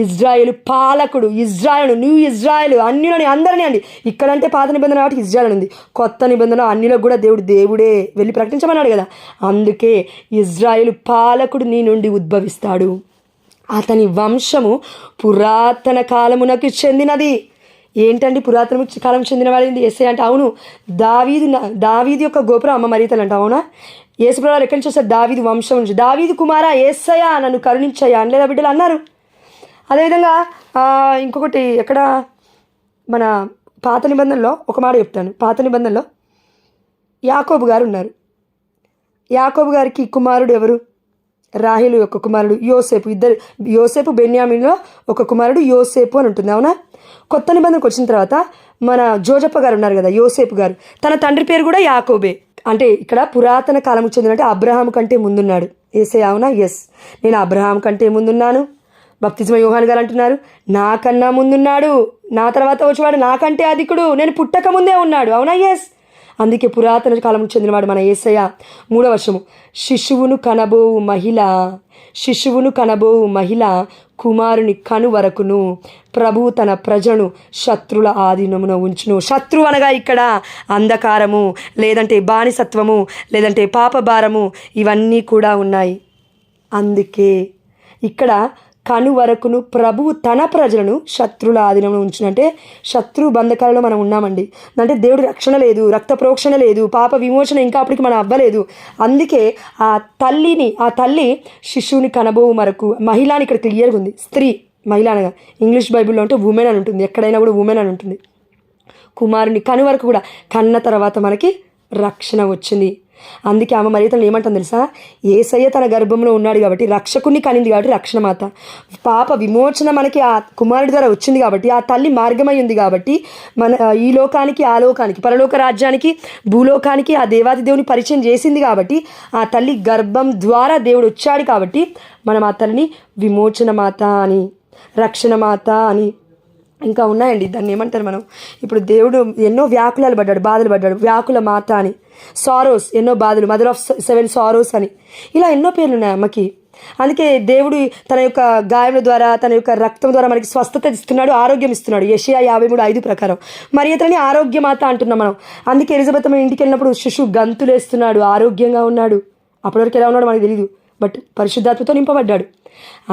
ఇజ్రాయేలు పాలకుడు, ఇజ్రాయేలు, న్యూ ఇజ్రాయేలు, అన్యులని అందరినీ అండి. ఇక్కడంటే పాత నిబంధన కాబట్టి ఇజ్రాయేల్ ఉంది, కొత్త నిబంధన అన్యులకు కూడా దేవుడే వెళ్ళి ప్రకటించమన్నాడు కదా. అందుకే ఇజ్రాయేలు పాలకుడు నీ నుండి ఉద్భవిస్తాడు, అతని వంశము పురాతన కాలమునకు చెందినది. ఏంటండి పురాతన కాలం చెందిన వాడింది యేసయ్య అంటే? అవును, దావీదు యొక్క గోపురం అమ్మ మరియతలు అంట. అవునా? యేసుప్రభువారు ఎక్కడి నుంచి వస్తారు? దావీదు వంశం నుంచి. దావీదు కుమారా యేసయ్య నన్ను కరుణించయ్యా అనలేదా బిడ్డలు? అన్నారు. అదేవిధంగా ఇంకొకటి ఎక్కడ మన పాత నిబంధనలో ఒక మాట చెప్తాను. పాత నిబంధనలో యాకోబు గారు ఉన్నారు. యాకోబు గారికి కుమారుడు ఎవరు? రాహేలు యొక్క కుమారుడు యోసేపు. యోసేపు బెన్యామీన్లో ఒక కుమారుడు యోసేపు అని ఉంటుంది. అవునా? కొత్త నిబంధనకు వచ్చిన తర్వాత మన జోజప్ప గారు ఉన్నారు కదా, యోసేపు గారు, తన తండ్రి పేరు కూడా యాకోబే. అంటే ఇక్కడ పురాతన కాలం చెందినంటే అబ్రహాం కంటే ముందున్నాడు యేసయ్య. అవునా? ఎస్, నేను అబ్రహాం కంటే ముందున్నాను. బప్తిస్మ యోహాన్ గారు అంటున్నారు, నాకన్నా ముందున్నాడు, నా తర్వాత వచ్చేవాడు నాకంటే అధికుడు, నేను పుట్టక ముందే ఉన్నాడు. అవునా? ఎస్. అందుకే పురాతన కాలం చెందినవాడు మన యేసయ్య. 3వ వచనము, శిశువును కనబోవు మహిళ కుమారుని కను వరకును ప్రభువు తన ప్రజను శత్రుల ఆధీనమున ఉంచును. శత్రువు అనగా ఇక్కడ అంధకారము, లేదంటే బానిసత్వము, లేదంటే పాపభారము, ఇవన్నీ కూడా ఉన్నాయి. అందుకే ఇక్కడ కను వరకును ప్రభువు తన ప్రజలను శత్రుల ఆధీనంలో ఉంచినంటే శత్రు బంధకాలలో మనం ఉన్నామండి. అంటే దేవుడి రక్షణ లేదు, రక్త ప్రోక్షణ లేదు, పాప విమోచన ఇంకా అప్పటికి మనం అవ్వలేదు. అందుకే ఆ తల్లి శిశువుని కనబోవు వరకు, మహిళని ఇక్కడ క్లియర్గా ఉంది, స్త్రీ, మహిళ అనగా ఇంగ్లీష్ బైబిల్లో అంటే ఉమెన్ అని ఉంటుంది, ఎక్కడైనా కూడా ఉమెన్ అని ఉంటుంది. కుమారుని కను వరకు కూడా, కన్న తర్వాత మనకి రక్షణ వచ్చింది. అందుకే ఆమె మరియతను ఏమంటాం తెలుసా? యేసయ్య తన గర్భంలో ఉన్నాడు కాబట్టి, రక్షకుని కనింది కాబట్టి రక్షణ మాత. పాప విమోచన మనకి ఆ కుమారుడి ద్వారా వచ్చింది కాబట్టి, ఆ తల్లి మార్గమై ఉంది కాబట్టి, మన ఈ లోకానికి ఆ లోకానికి, పరలోక రాజ్యానికి భూలోకానికి ఆ దేవాది దేవుని పరిచయం చేసింది కాబట్టి, ఆ తల్లి గర్భం ద్వారా దేవుడు వచ్చాడు కాబట్టి మనం ఆ తల్లిని విమోచన మాత అని, రక్షణ మాత అని ఇంకా ఉన్నాయండి. దాన్ని ఏమంటారు మనం? ఇప్పుడు దేవుడు ఎన్నో వ్యాకులాలు పడ్డాడు, బాధలు పడ్డాడు, వ్యాకుల మాత అని. సారోస్, ఎన్నో బాధలు, మదర్ ఆఫ్ 7 సారోస్ అని, ఇలా ఎన్నో పేర్లు ఉన్నాయి అమ్మకి. అందుకే దేవుడు తన యొక్క గాయముల ద్వారా, తన యొక్క రక్తం ద్వారా మనకి స్వస్థత ఇస్తున్నాడు, ఆరోగ్యం ఇస్తున్నాడు. యెషయా 53:5 ప్రకారం మరి అతని ఆరోగ్య మాత అంటున్నాం మనం. అందుకే ఎలిజబెత్ మన ఇంటికి వెళ్ళినప్పుడు శిశువు గంతులేస్తున్నాడు, ఆరోగ్యంగా ఉన్నాడు. అప్పటివరకు ఎలా ఉన్నాడు మనకు తెలియదు, బట్ పరిశుద్ధాత్మతో నింపబడ్డాడు.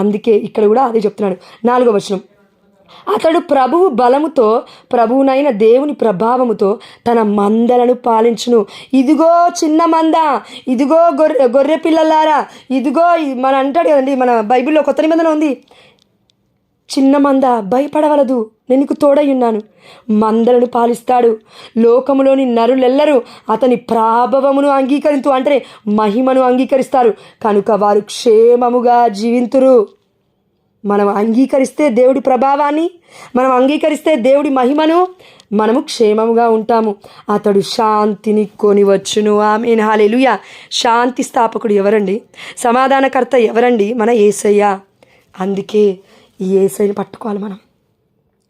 అందుకే ఇక్కడ కూడా అదే చెప్తున్నాడు. 4వ వచనం, అతడు ప్రభువు బలముతో, ప్రభువునైన దేవుని ప్రభావముతో తన మందలను పాలించును. ఇదిగో చిన్న మంద, ఇదిగో గొర్రె పిల్లలారా, ఇదిగో మన అంటాడు కదండి, మన బైబిల్లో కొత్త నిబంధన ఉంది, చిన్న మంద భయపడవలదు, నేను నీకు తోడై ఉన్నాను. మందలను పాలిస్తాడు. లోకములోని నరులెల్లరూ అతని ప్రాభవమును అంగీకరించు అంటే మహిమను అంగీకరిస్తారు కనుక వారు క్షేమముగా జీవింతురు. మనం అంగీకరిస్తే దేవుడి ప్రభావాన్ని, మనం అంగీకరిస్తే దేవుడి మహిమను, మనము క్షేమముగా ఉంటాము. అతడు శాంతిని కొనివచ్చును. ఆమేన్, హల్లెలూయా. శాంతి స్థాపకుడు ఎవరండి? సమాధానకర్త ఎవరండి? మన యేసయ్య. అందుకే ఈ యేసయ్యని పట్టుకోవాలి మనం.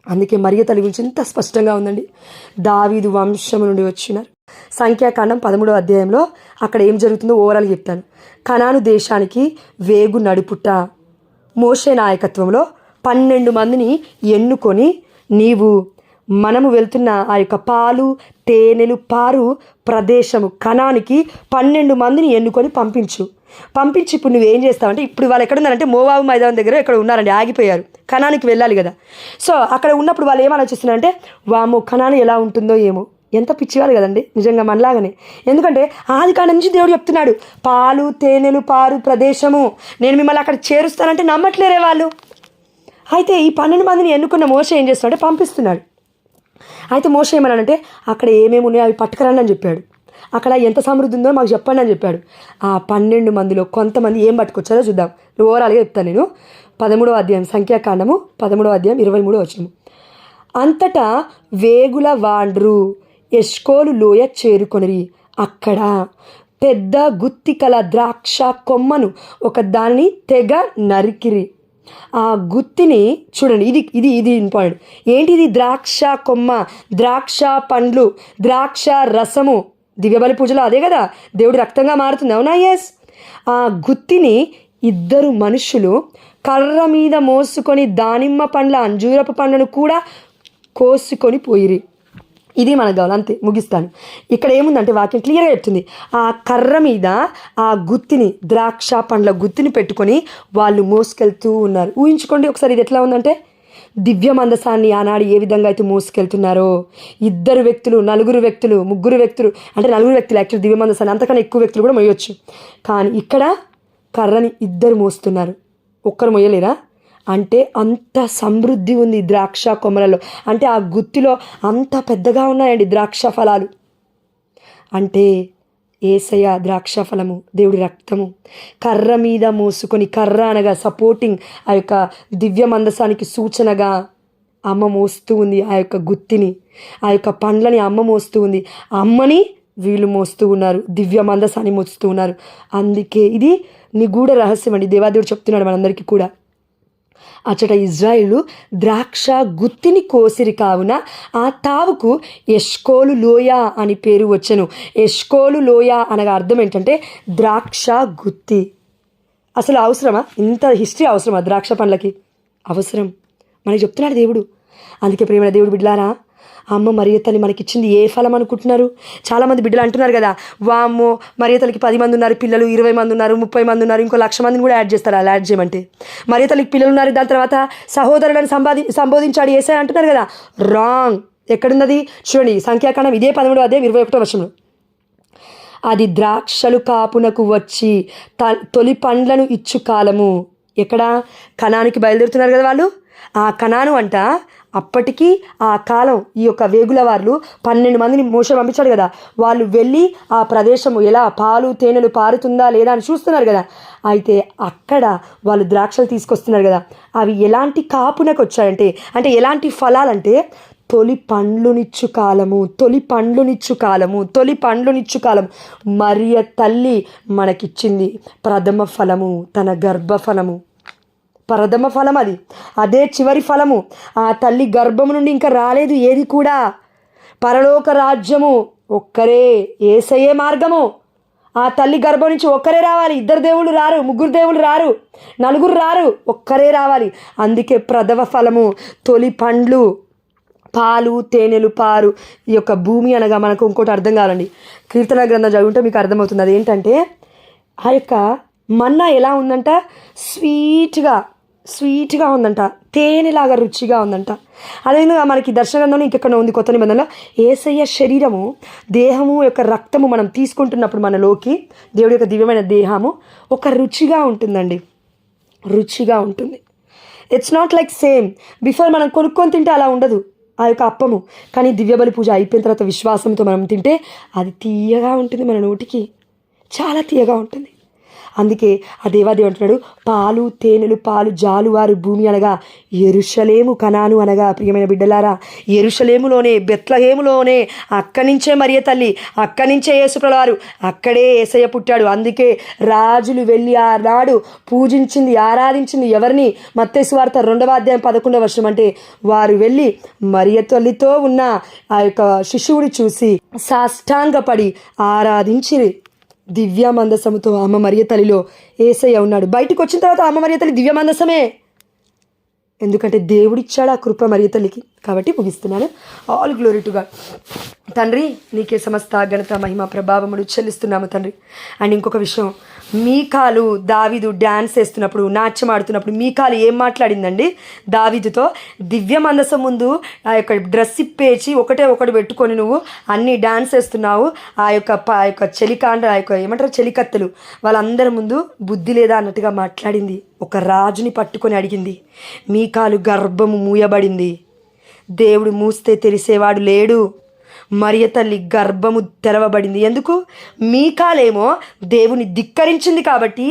అందుకే మరియ తల్లి గురించి ఇంత స్పష్టంగా ఉందండి. దావీదు వంశము నుండి వచ్చినారు. సంఖ్యాకాండం 13వ అధ్యాయంలో అక్కడ ఏం జరుగుతుందో ఓవరాల్గా చెప్తాను. కనాను దేశానికి వేగు నడుపుట. మోషే నాయకత్వంలో 12 మందిని ఎన్నుకొని, మనము వెళ్తున్న ఆ యొక్క పాలు తేనెలు పారు ప్రదేశము కనానికి 12 మందిని ఎన్నుకొని పంపించి ఇప్పుడు నువ్వేం చేస్తావంటే, ఇప్పుడు వాళ్ళు ఎక్కడ ఉన్నారంటే మోవాబు మైదానం దగ్గర ఎక్కడ ఉన్నారండి, ఆగిపోయారు. కనానికి వెళ్ళాలి కదా. సో అక్కడ ఉన్నప్పుడు వాళ్ళు ఏం ఆలోచిస్తున్నారంటే, వామో కనాను ఎలా ఉంటుందో ఏమో. ఎంత పిచ్చివాళ్ళు కదండి నిజంగా మనలాగానే. ఎందుకంటే ఆది కాండం నుంచి దేవుడు చెప్తున్నాడు, పాలు తేనెలు పారు ప్రదేశము, నేను మిమ్మల్ని అక్కడ చేరుస్తానంటే నమ్మట్లేరే వాళ్ళు. అయితే ఈ 12 మందిని ఎన్నుకున్న మోషే ఏం చేస్తున్నాడంటే పంపిస్తున్నాడు. అయితే మోషే ఏమన్నాడంటే, అక్కడ ఏమేమి ఉన్నాయో అవి పట్టుకురండి అని చెప్పాడు. అక్కడ ఎంత సమృద్ధి ఉందో మాకు చెప్పండి అని చెప్పాడు. ఆ 12 మందిలో కొంతమంది ఏం పట్టుకొచ్చారో చూద్దాం. ఓవరాల్గా చెప్తాను నేను. 13వ అధ్యాయం, సంఖ్యాకాండము 13వ అధ్యాయం 23వ వచనం. అంతటా వేగుల వాండ్రు ఎష్కోలు లోయ చేరుకొనిరి. అక్కడ పెద్ద గుత్తికల ద్రాక్ష కొమ్మను ఒక దానిని తెగ నరికిరి. ఆ గుత్తిని చూడండి, ఇది ఇంపార్టెంట్. ఏంటిది? ద్రాక్ష కొమ్మ, ద్రాక్ష పండ్లు, ద్రాక్ష రసము. దివ్యబలి పూజలో అదే కదా దేవుడి రక్తంగా మారుతుంది. అవునా? ఎస్. ఆ గుత్తిని ఇద్దరు మనుషులు కర్ర మీద మోసుకొని దానిమ్మ పండ్ల అంజూరపు పండ్లను కూడా కోసుకొని పోయిరి. ఇది మనకు కావాలి, అంతే, ముగిస్తాను. ఇక్కడ ఏముందంటే వాక్యం క్లియర్గా చెప్తుంది. ఆ కర్ర మీద ఆ గుత్తిని, ద్రాక్ష పండ్ల గుత్తిని పెట్టుకొని వాళ్ళు మోసుకెళ్తూ ఉన్నారు. ఊహించుకోండి ఒకసారి, ఇది ఎట్లా ఉందంటే దివ్య మందసాన్ని ఆనాడు ఏ విధంగా అయితే మోసుకెళ్తున్నారో, ఇద్దరు వ్యక్తులు, నలుగురు వ్యక్తులు, ముగ్గురు వ్యక్తులు, అంటే నలుగురు వ్యక్తులు యాక్చువల్ దివ్య మందసాన్ని, అంతకన్నా ఎక్కువ వ్యక్తులు కూడా మోయొచ్చు. కానీ ఇక్కడ కర్రని ఇద్దరు మోస్తున్నారు, ఒక్కరు మోయలేరా? అంటే అంత సమృద్ధి ఉంది ద్రాక్ష కొమ్మలలో, అంటే ఆ గుత్తిలో అంత పెద్దగా ఉన్నాయండి ద్రాక్ష ఫలాలు. అంటే యేసయ్య ద్రాక్ష ఫలము, దేవుడి రక్తము. కర్ర మీద మోసుకొని, కర్ర అనగా సపోర్టింగ్, ఆ యొక్క దివ్య మందసానికి సూచనగా అమ్మ మోస్తూ ఉంది ఆ యొక్క గుత్తిని, ఆ యొక్క పండ్లని అమ్మ మోస్తూ ఉంది. అమ్మని వీళ్ళు మోస్తూ ఉన్నారు, దివ్య మందసాన్ని మోస్తూ ఉన్నారు. అందుకే ఇది నిగూఢ రహస్యం అండి, దేవాదేవుడు చెప్తున్నాడు మనందరికీ కూడా. అచ్చట ఇజ్రాయేలు ద్రాక్ష గుత్తిని కోసిరి కావున ఆ తావుకు ఎష్కోలు లోయ అని పేరు వచ్చెను. ఎష్కోలు లోయ అనగా అర్థం ఏంటంటే ద్రాక్ష గుత్తి. అసలు అవసరమా? ఇంత హిస్టరీ అవసరమా ద్రాక్ష పండ్లకి? అవసరం, మనకి చెప్తున్నాడు దేవుడు. అందుకే ప్రేమైన దేవుడు బిడ్డలారా, అమ్మ మరియ తల్లి మనకిచ్చింది ఏ ఫలం అనుకుంటున్నారు? చాలామంది బిడ్డలు అంటున్నారు కదా, వామ్మో మరియ తల్లికి 10 మంది ఉన్నారు పిల్లలు, 20 మంది ఉన్నారు, 30 మంది ఉన్నారు, ఇంకో 1,00,000 మందిని కూడా యాడ్ చేస్తారు. అలా యాడ్ చేయమంటే మరియ తల్లికి పిల్లలు ఉన్నారు, దాని తర్వాత సహోదరులను సంబోధించాడు యేసయ్య అంటున్నారు కదా. రాంగ్. ఎక్కడున్నది చూడండి, సంఖ్యాకాండం ఇదే 13వ అధ్యాయం 21వ వచనంలో. అది ద్రాక్షలు కాపునకు వచ్చి తొలి పండ్లను ఇచ్చు కాలము. ఎక్కడ? కనానికి బయలుదేరుతున్నారు కదా వాళ్ళు. ఆ కనాను అంట అప్పటికి ఆ కాలం, ఈ యొక్క వేగుల వాళ్ళు 12 మందిని మోషే పంపించాడు కదా, వాళ్ళు వెళ్ళి ఆ ప్రదేశము ఎలా పాలు తేనెలు పారుతుందా లేదా అని చూస్తున్నారు కదా. అయితే అక్కడ వాళ్ళు ద్రాక్షలు తీసుకొస్తున్నారు కదా, అవి ఎలాంటి కాపునకు వచ్చాయంటే, అంటే ఎలాంటి ఫలాలంటే తొలి పండ్లునిచ్చు కాలము, తొలి పండ్లునిచ్చు కాలము, తొలి పండ్లునిచ్చు కాలం. మరియ తల్లి మనకిచ్చింది ప్రథమ ఫలము, తన గర్భఫలము, ప్రథమ ఫలం. అది అదే చివరి ఫలము. ఆ తల్లి గర్భము నుండి ఇంకా రాలేదు ఏది కూడా. పరలోక రాజ్యము ఒక్కరే, యేసయ్యే మార్గము. ఆ తల్లి గర్భం నుంచి ఒక్కరే రావాలి, ఇద్దరు దేవుళ్ళు రారు, ముగ్గురు దేవుళ్ళు రారు, నలుగురు రారు, ఒక్కరే రావాలి. అందుకే ప్రథమ ఫలము, తొలి పండ్లు, పాలు తేనెలు పారు. ఈ యొక్క భూమి అనగా మనకు ఇంకోటి అర్థం కావాలండి, కీర్తన గ్రంథం చదువుంటే మీకు అర్థమవుతుంది. అదేంటంటే ఆ యొక్క మన్నా ఎలా ఉందంట, స్వీట్గా ఉందంట, తేనెలాగా రుచిగా ఉందంట. అదేవిధంగా మనకి దర్శన గ్రంథంలో ఇంకెక్కడ ఉంది కొత్త నిబంధనలో, యేసయ్య శరీరము, దేహము యొక్క రక్తము మనం తీసుకుంటున్నప్పుడు మనలోకి దేవుడి యొక్క దివ్యమైన దేహము ఒక రుచిగా ఉంటుందండి, రుచిగా ఉంటుంది. It's not like same before మనం కొనుక్కొని తింటే అలా ఉండదు ఆ యొక్క అప్పము. కానీ దివ్యబలి పూజ అయిపోయిన తర్వాత విశ్వాసంతో మనం తింటే అది తీయగా ఉంటుంది, మన నోటికి చాలా తీయగా ఉంటుంది. అందుకే ఆ దేవాదేవి అంటున్నాడు, పాలు తేనెలు పాలు జాలువారు భూమి అనగా యెరూషలేము, కనాను అనగా ప్రియమైన బిడ్డలారా యెరూషలేములోనే, బెత్లెహేములోనే, అక్కడి నుంచే మరియ తల్లి, అక్కడి నుంచే యేసుప్రభువారు, అక్కడే యేసయ్య పుట్టాడు. అందుకే రాజులు వెళ్ళి ఆనాడు పూజించింది, ఆరాధించింది ఎవరిని? మత్తయి సువార్త 2వ అధ్యాయం 11వ వచనం. అంటే వారు వెళ్ళి మరియ తల్లితో ఉన్న ఆ యొక్క శిశువుని చూసి సాష్టాంగపడి ఆరాధించిరి. దివ్య మందసముతో అమ్మ మరియ తల్లిలో యేసయ్య ఉన్నాడు. బయటకు వచ్చిన తర్వాత అమ్మ మరియ తల్లి దివ్య మందసమే, ఎందుకంటే దేవుడిచ్చాడు ఆ కృప మరియ తల్లికి. కాబట్టి ముగిస్తున్నాను. All glory to God. తండ్రి నీకే సమస్త ఘనత మహిమ ప్రభావములు చెల్లిస్తున్నాము తండ్రి. అండ్ ఇంకొక విషయం, మీకాలు దావీదు డ్యాన్స్ వేస్తున్నప్పుడు, నాట్యం ఆడుతున్నప్పుడు మీకాలు ఏం మాట్లాడిందండి దావీదుతో? దివ్య మందసం ముందు ఆ యొక్క డ్రెస్ ఇప్పేసి ఒకటి పెట్టుకొని నువ్వు అన్ని డ్యాన్స్ వేస్తున్నావు, ఆ యొక్క చెలికాండ, ఆ యొక్క ఏమంటారు చెలికత్తెలు వాళ్ళందరి ముందు బుద్ధి లేదా అన్నట్టుగా మాట్లాడింది. ఒక రాజుని పట్టుకొని అడిగింది. మీకాలు గర్భము మూయబడింది, దేవుడు మూస్తే తెలిసేవాడు లేడు. మరియ తల్లి గర్భము తెరవబడింది. ఎందుకు? మీకాలేమో దేవుని ధిక్కరించింది కాబట్టి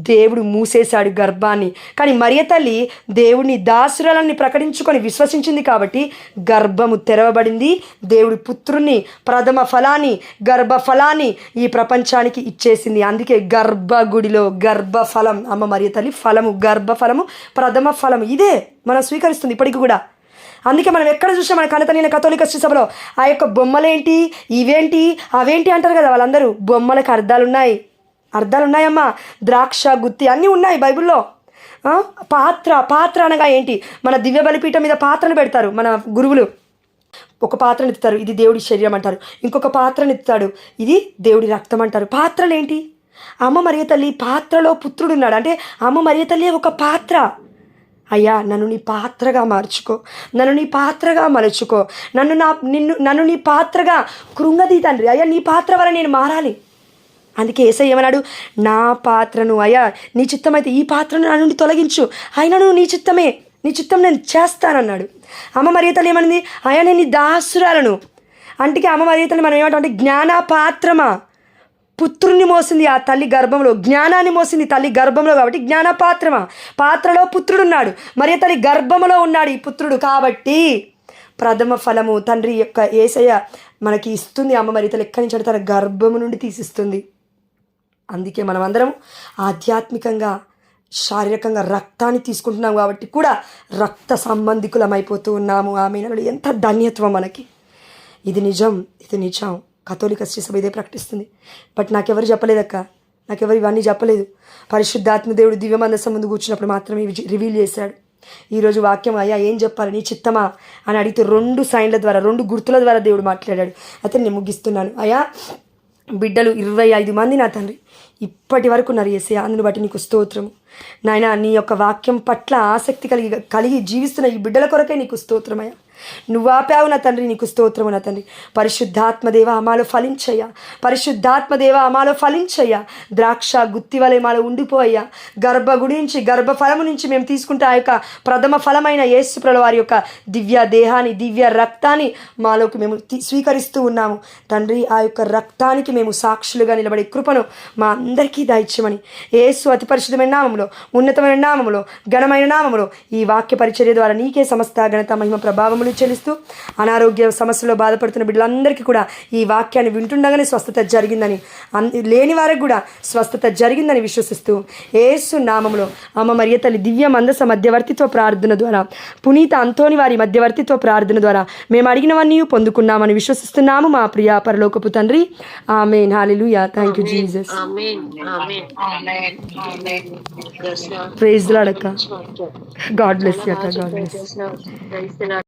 దేవుడు మూసేశాడు గర్భాన్ని. కానీ మరియ తల్లి దేవుని దాసురాలని ప్రకటించుకొని విశ్వసించింది కాబట్టి గర్భము తెరవబడింది. దేవుడి పుత్రుణ్ణి, ప్రథమ ఫలాన్ని, గర్భఫలాన్ని ఈ ప్రపంచానికి ఇచ్చేసింది. అందుకే గర్భగుడిలో గర్భఫలం అమ్మ మరియ తల్లి ఫలము, గర్భఫలము, ప్రథమ ఫలము ఇదే మనం స్వీకరిస్తుంది ఇప్పటికి కూడా. అందుకే మనం ఎక్కడ చూసినా మన కనతనైన కథోలిక సభలో ఆ యొక్క బొమ్మలేంటి, ఇవేంటి, అవేంటి అంటారు కదా. వాళ్ళందరూ బొమ్మలకు అర్థాలు ఉన్నాయి, అర్థాలు ఉన్నాయమ్మా. ద్రాక్ష గుత్తి అన్నీ ఉన్నాయి బైబిల్లో. పాత్ర అనగా ఏంటి? మన దివ్య బలిపీఠం మీద పాత్రను పెడతారు మన గురువులు. ఒక పాత్రను ఎత్తుతారు, ఇది దేవుడి శరీరం అంటారు. ఇంకొక పాత్రను ఎత్తుతాడు, ఇది దేవుడి రక్తం అంటారు. పాత్రలు ఏంటి? అమ్మ మరియ తల్లి పాత్రలో పుత్రుడు ఉన్నాడు. అంటే అమ్మ మరియ తల్లి ఒక పాత్ర. అయ్యా, నన్ను నీ పాత్రగా మార్చుకో, నన్ను నీ పాత్రగా మలుచుకో, నన్ను నీ పాత్రగా కృంగదీ తండ్రి. అయ్యా, నీ పాత్ర వల్ల నేను మారాలి. అందుకే యేసయ్య ఏమన్నాడు? నా పాత్రను, అయ్యా నీ చిత్తమైతే ఈ పాత్రను నా నుండి తొలగించు, అయినను నీ చిత్తం నేను చేస్తానన్నాడు. అమ్మ మరియ తల్లి ఏమనింది? అయ్యా నేను నీ దాసురాలను. అందుకే అమ్మ మరియ తల్లి మనం ఏమంటాం అంటే జ్ఞాన పాత్రమా. పుత్రుని మోసింది ఆ తల్లి గర్భంలో, జ్ఞానాన్ని మోసింది తల్లి గర్భంలో, కాబట్టి జ్ఞాన పాత్రమా. పాత్రలో పుత్రుడున్నాడు, మరియ తల్లి గర్భంలో ఉన్నాడు ఈ పుత్రుడు. కాబట్టి ప్రథమ ఫలము తండ్రి యొక్క యేసయ్య మనకి ఇస్తుంది. అమ్మ మరియ తల్లి ఎక్కడి నుంచి తన గర్భము నుండి తీసిస్తుంది. అందుకే మనం అందరం ఆధ్యాత్మికంగా శారీరకంగా రక్తాన్ని తీసుకుంటున్నాం కాబట్టి కూడా రక్త సంబంధికులమైపోతూ ఉన్నాము. ఆమె ఎంత ధన్యత్వం మనకి. ఇది నిజం. కథోలిక శ్రీ సభ ఇదే ప్రకటిస్తుంది. బట్ నాకెవరు చెప్పలేదక్క, నాకెవరు ఇవన్నీ చెప్పలేదు. పరిశుద్ధాత్మ దేవుడు దివ్య మందసం ముందు కూర్చున్నప్పుడు మాత్రమే రివీల్ చేశాడు. ఈరోజు వాక్యం అయ్యా ఏం చెప్పాలి, నీ చిత్తమా అని అడిగితే 2 సైన్ల ద్వారా 2 గుర్తుల ద్వారా దేవుడు మాట్లాడాడు. అయితే నేను ముగిస్తున్నాను. అయ్యా బిడ్డలు 25 మంది నా తండ్రి ఇప్పటి వరకు ఉన్నారు యేసయ్య, అందుని బట్టి నీకు స్తోత్రము నాయన. నీ యొక్క వాక్యం పట్ల ఆసక్తి కలిగి జీవిస్తున్న ఈ బిడ్డల కొరకే నీకు స్తోత్రమయ్యా. నువ్వు ఆపావు నా తండ్రి, నీకు స్తోత్రము నా తండ్రి. పరిశుద్ధాత్మదేవ మాలో ఫలించయ్యా, పరిశుద్ధాత్మదేవ మాలో ఫలించయ్యా. ద్రాక్ష గుత్తి వలె మాలో ఉండిపోయ్యా. గర్భగుడి నుంచి గర్భఫలము నుంచి మేము తీసుకుంటే ఆ యొక్క ప్రథమ ఫలమైన యేసు ప్రభువు వారి యొక్క దివ్య దేహాన్ని దివ్య రక్తాన్ని మాలోకి మేము స్వీకరిస్తూ ఉన్నాము తండ్రి. ఆ యొక్క రక్తానికి మేము సాక్షులుగా నిలబడే కృపను మా అందరికీ దయచేయమని యేసు అతి పరిశుద్ధమైన నామములో, ఉన్నతమైన నామములో, ఘనమైన నామములో ఈ వాక్య పరిచర్య ద్వారా నీకే సమస్త ఘనత మహిమ ప్రభావములు చెల్లిస్తూ అనారోగ్య సమస్యలో బాధపడుతున్న బిడ్డలందరికీ కూడా ఈ వాక్యాన్ని వింటుండగానే స్వస్థత జరిగిందని, లేని వారికి కూడా స్వస్థత జరిగిందని విశ్వసిస్తూ యేసు నామములో అమ్మ మరియ తల్లి దివ్య మందస మధ్యవర్తిత్వ ప్రార్థన ద్వారా, పునీత అంతోని వారి మధ్యవర్తిత్వ ప్రార్థన ద్వారా మేము అడిగినవన్నీ పొందుకున్నామని విశ్వసిస్తున్నాము మా ప్రియ పరలోకపు తండ్రి. Amen. Hallelujah. Thank you Jesus. Praise the Lord అక్క. గాడ్ బ్లెస్ యూ అక్క. God bless.